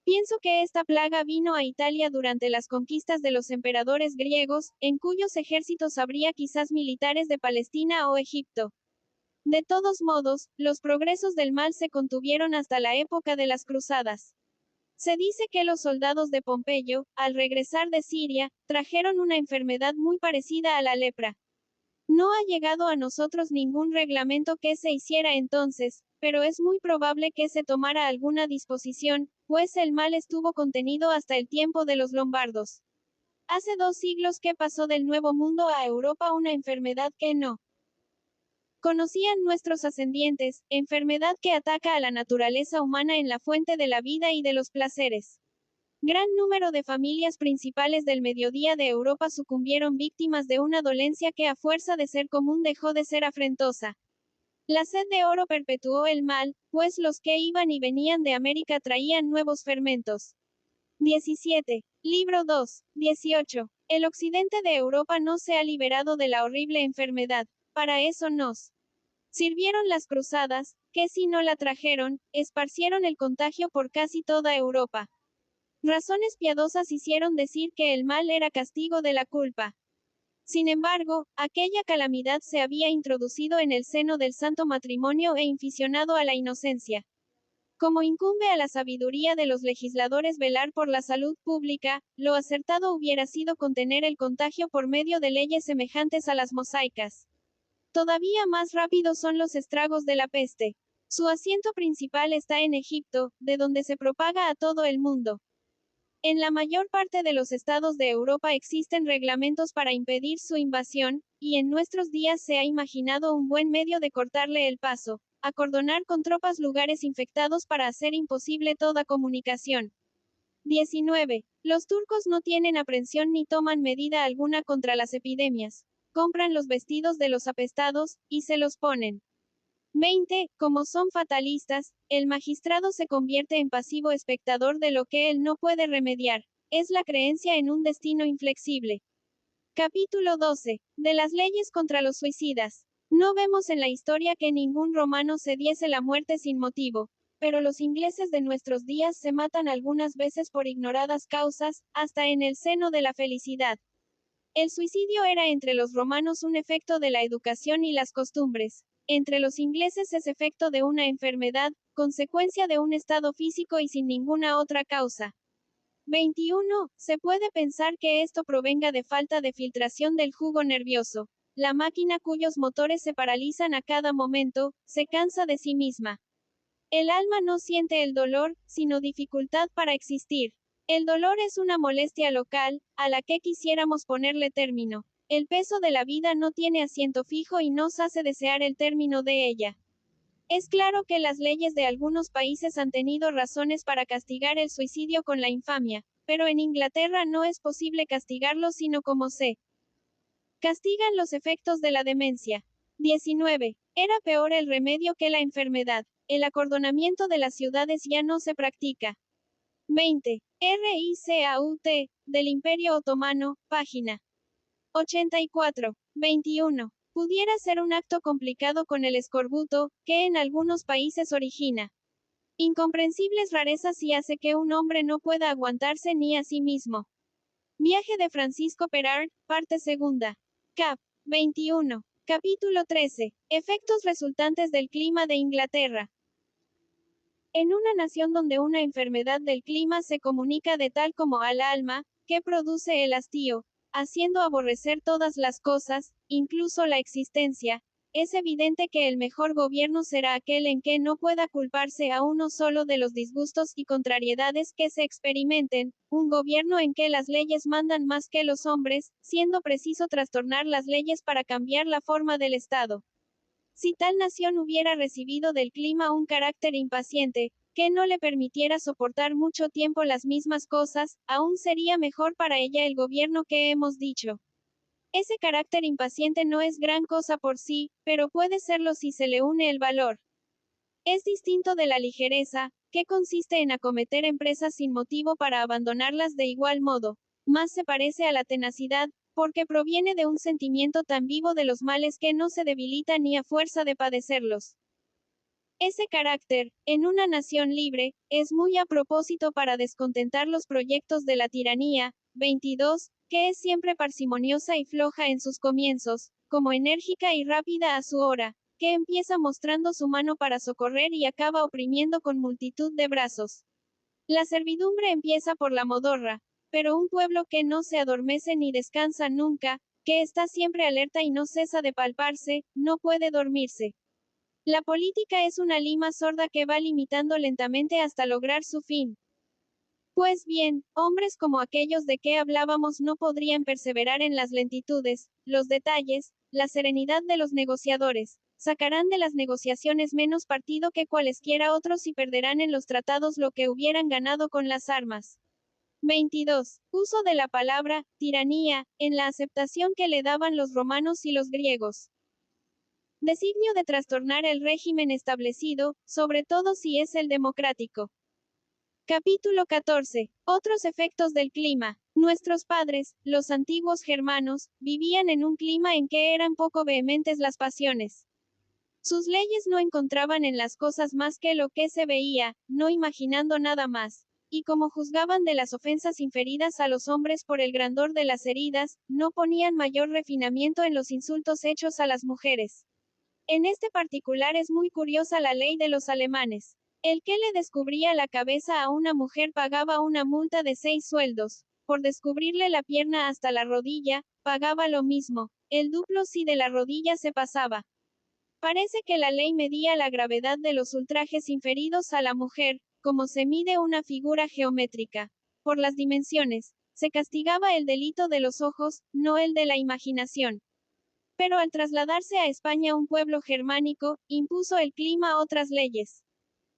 Pienso que esta plaga vino a Italia durante las conquistas de los emperadores griegos, en cuyos ejércitos habría quizás militares de Palestina o Egipto. De todos modos, los progresos del mal se contuvieron hasta la época de las cruzadas. Se dice que los soldados de Pompeyo, al regresar de Siria, trajeron una enfermedad muy parecida a la lepra. No ha llegado a nosotros ningún reglamento que se hiciera entonces, pero es muy probable que se tomara alguna disposición, pues el mal estuvo contenido hasta el tiempo de los lombardos. Hace 2 siglos que pasó del Nuevo Mundo a Europa una enfermedad que no conocían nuestros ascendientes, enfermedad que ataca a la naturaleza humana en la fuente de la vida y de los placeres. Gran número de familias principales del mediodía de Europa sucumbieron víctimas de una dolencia que a fuerza de ser común dejó de ser afrentosa. La sed de oro perpetuó el mal, pues los que iban y venían de América traían nuevos fermentos. 17. Libro 2. 18. El occidente de Europa no se ha liberado de la horrible enfermedad. Para eso nos sirvieron las cruzadas, que si no la trajeron, esparcieron el contagio por casi toda Europa. Razones piadosas hicieron decir que el mal era castigo de la culpa. Sin embargo, aquella calamidad se había introducido en el seno del santo matrimonio e inficionado a la inocencia. Como incumbe a la sabiduría de los legisladores velar por la salud pública, lo acertado hubiera sido contener el contagio por medio de leyes semejantes a las mosaicas. Todavía más rápidos son los estragos de la peste. Su asiento principal está en Egipto, de donde se propaga a todo el mundo. En la mayor parte de los estados de Europa existen reglamentos para impedir su invasión, y en nuestros días se ha imaginado un buen medio de cortarle el paso, acordonar con tropas lugares infectados para hacer imposible toda comunicación. 19. Los turcos no tienen aprensión ni toman medida alguna contra las epidemias. Compran los vestidos de los apestados, y se los ponen. 20. Como son fatalistas, el magistrado se convierte en pasivo espectador de lo que él no puede remediar. Es la creencia en un destino inflexible. Capítulo 12. De las leyes contra los suicidas. No vemos en la historia que ningún romano se diese la muerte sin motivo, pero los ingleses de nuestros días se matan algunas veces por ignoradas causas, hasta en el seno de la felicidad. El suicidio era entre los romanos un efecto de la educación y las costumbres. Entre los ingleses es efecto de una enfermedad, consecuencia de un estado físico y sin ninguna otra causa. 21. Se puede pensar que esto provenga de falta de filtración del jugo nervioso. La máquina cuyos motores se paralizan a cada momento, se cansa de sí misma. El alma no siente el dolor, sino dificultad para existir. El dolor es una molestia local, a la que quisiéramos ponerle término. El peso de la vida no tiene asiento fijo y nos hace desear el término de ella. Es claro que las leyes de algunos países han tenido razones para castigar el suicidio con la infamia, pero en Inglaterra no es posible castigarlo sino como se castigan los efectos de la demencia. 19. Era peor el remedio que la enfermedad. El acordonamiento de las ciudades ya no se practica. 20. RICAUT, del Imperio Otomano, página 84. 21. Pudiera ser un acto complicado con el escorbuto, que en algunos países origina incomprensibles rarezas y hace que un hombre no pueda aguantarse ni a sí mismo. Viaje de Francisco Perard, parte segunda. Cap. 21. Capítulo 13. Efectos resultantes del clima de Inglaterra. En una nación donde una enfermedad del clima se comunica de tal como al alma, que produce el hastío, haciendo aborrecer todas las cosas, incluso la existencia, es evidente que el mejor gobierno será aquel en que no pueda culparse a uno solo de los disgustos y contrariedades que se experimenten, un gobierno en que las leyes mandan más que los hombres, siendo preciso trastornar las leyes para cambiar la forma del Estado. Si tal nación hubiera recibido del clima un carácter impaciente, que no le permitiera soportar mucho tiempo las mismas cosas, aún sería mejor para ella el gobierno que hemos dicho. Ese carácter impaciente no es gran cosa por sí, pero puede serlo si se le une el valor. Es distinto de la ligereza, que consiste en acometer empresas sin motivo para abandonarlas de igual modo. Más se parece a la tenacidad, porque proviene de un sentimiento tan vivo de los males que no se debilita ni a fuerza de padecerlos. Ese carácter, en una nación libre, es muy a propósito para descontentar los proyectos de la tiranía. 22, que es siempre parsimoniosa y floja en sus comienzos, como enérgica y rápida a su hora, que empieza mostrando su mano para socorrer y acaba oprimiendo con multitud de brazos. La servidumbre empieza por la modorra, pero un pueblo que no se adormece ni descansa nunca, que está siempre alerta y no cesa de palparse, no puede dormirse. La política es una lima sorda que va limitando lentamente hasta lograr su fin. Pues bien, hombres como aquellos de que hablábamos no podrían perseverar en las lentitudes, los detalles, la serenidad de los negociadores. Sacarán de las negociaciones menos partido que cualesquiera otros y perderán en los tratados lo que hubieran ganado con las armas. 22. Uso de la palabra, tiranía, en la aceptación que le daban los romanos y los griegos. Designio de trastornar el régimen establecido, sobre todo si es el democrático. Capítulo 14. Otros efectos del clima. Nuestros padres, los antiguos germanos, vivían en un clima en que eran poco vehementes las pasiones. Sus leyes no encontraban en las cosas más que lo que se veía, no imaginando nada más. Y como juzgaban de las ofensas inferidas a los hombres por el grandor de las heridas, no ponían mayor refinamiento en los insultos hechos a las mujeres. En este particular es muy curiosa la ley de los alemanes. El que le descubría la cabeza a una mujer pagaba una multa de 6 sueldos. Por descubrirle la pierna hasta la rodilla, pagaba lo mismo, el duplo si de la rodilla se pasaba. Parece que la ley medía la gravedad de los ultrajes inferidos a la mujer, como se mide una figura geométrica. Por las dimensiones, se castigaba el delito de los ojos, no el de la imaginación. Pero al trasladarse a España un pueblo germánico, impuso el clima otras leyes.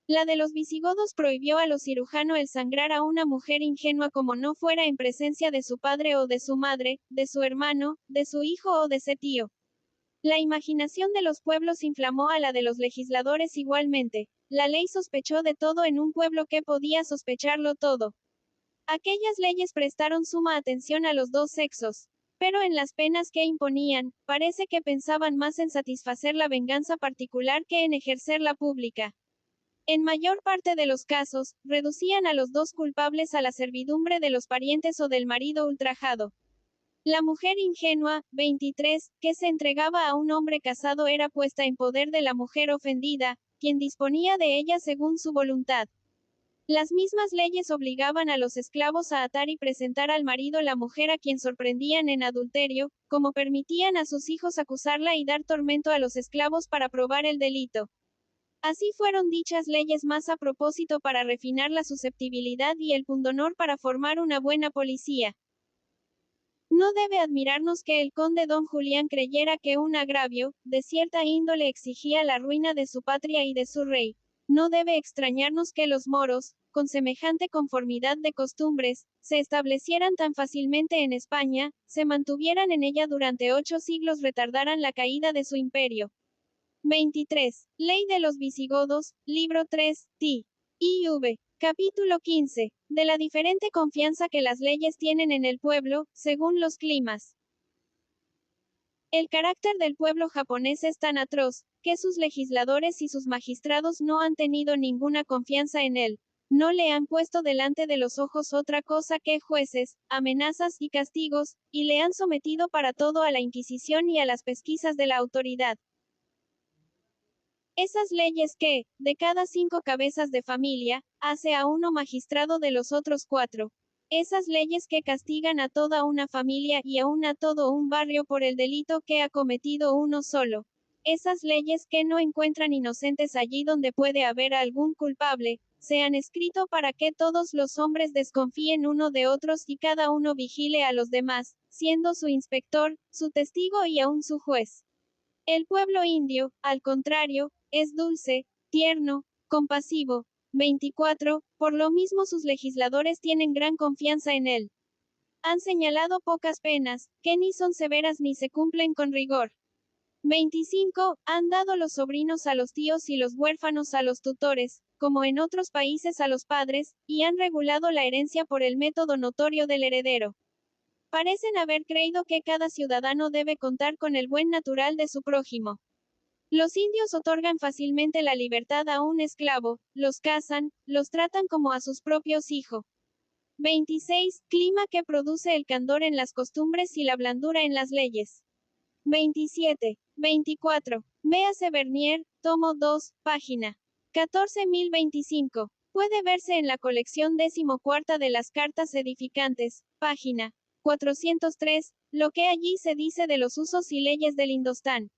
La de los visigodos prohibió a los cirujanos el sangrar a una mujer ingenua como no fuera en presencia de su padre o de su madre, de su hermano, de su hijo o de su tío. La imaginación de los pueblos inflamó a la de los legisladores igualmente. La ley sospechó de todo en un pueblo que podía sospecharlo todo. Aquellas leyes prestaron suma atención a los dos sexos. Pero en las penas que imponían, parece que pensaban más en satisfacer la venganza particular que en ejercer la pública. En mayor parte de los casos, reducían a los dos culpables a la servidumbre de los parientes o del marido ultrajado. La mujer ingenua, 23, que se entregaba a un hombre casado era puesta en poder de la mujer ofendida, quien disponía de ella según su voluntad. Las mismas leyes obligaban a los esclavos a atar y presentar al marido la mujer a quien sorprendían en adulterio, como permitían a sus hijos acusarla y dar tormento a los esclavos para probar el delito. Así fueron dichas leyes más a propósito para refinar la susceptibilidad y el pundonor para formar una buena policía. No debe admirarnos que el conde don Julián creyera que un agravio, de cierta índole exigía la ruina de su patria y de su rey. No debe extrañarnos que los moros, con semejante conformidad de costumbres, se establecieran tan fácilmente en España, se mantuvieran en ella durante 8 siglos, retardaran la caída de su imperio. 23. Ley de los visigodos, libro 3, T. IV. Capítulo 15. De la diferente confianza que las leyes tienen en el pueblo, según los climas. El carácter del pueblo japonés es tan atroz, que sus legisladores y sus magistrados no han tenido ninguna confianza en él. No le han puesto delante de los ojos otra cosa que jueces, amenazas y castigos, y le han sometido para todo a la Inquisición y a las pesquisas de la autoridad. Esas leyes que, de cada 5 cabezas de familia, hace a uno magistrado de los otros 4. Esas leyes que castigan a toda una familia y aún a todo un barrio por el delito que ha cometido uno solo. Esas leyes que no encuentran inocentes allí donde puede haber algún culpable, se han escrito para que todos los hombres desconfíen uno de otros y cada uno vigile a los demás, siendo su inspector, su testigo y aún su juez. El pueblo indio, al contrario, es dulce, tierno, compasivo. 24. Por lo mismo sus legisladores tienen gran confianza en él. Han señalado pocas penas, que ni son severas ni se cumplen con rigor. 25. Han dado los sobrinos a los tíos y los huérfanos a los tutores, como en otros países a los padres, y han regulado la herencia por el método notorio del heredero. Parecen haber creído que cada ciudadano debe contar con el buen natural de su prójimo. Los indios otorgan fácilmente la libertad a un esclavo, los casan, los tratan como a sus propios hijos. 26. Clima que produce el candor en las costumbres y la blandura en las leyes. 27. 24. Véase Bernier, tomo 2, página 14.025. Puede verse en la colección 14ª de las cartas edificantes, página 403, lo que allí se dice de los usos y leyes del Indostán.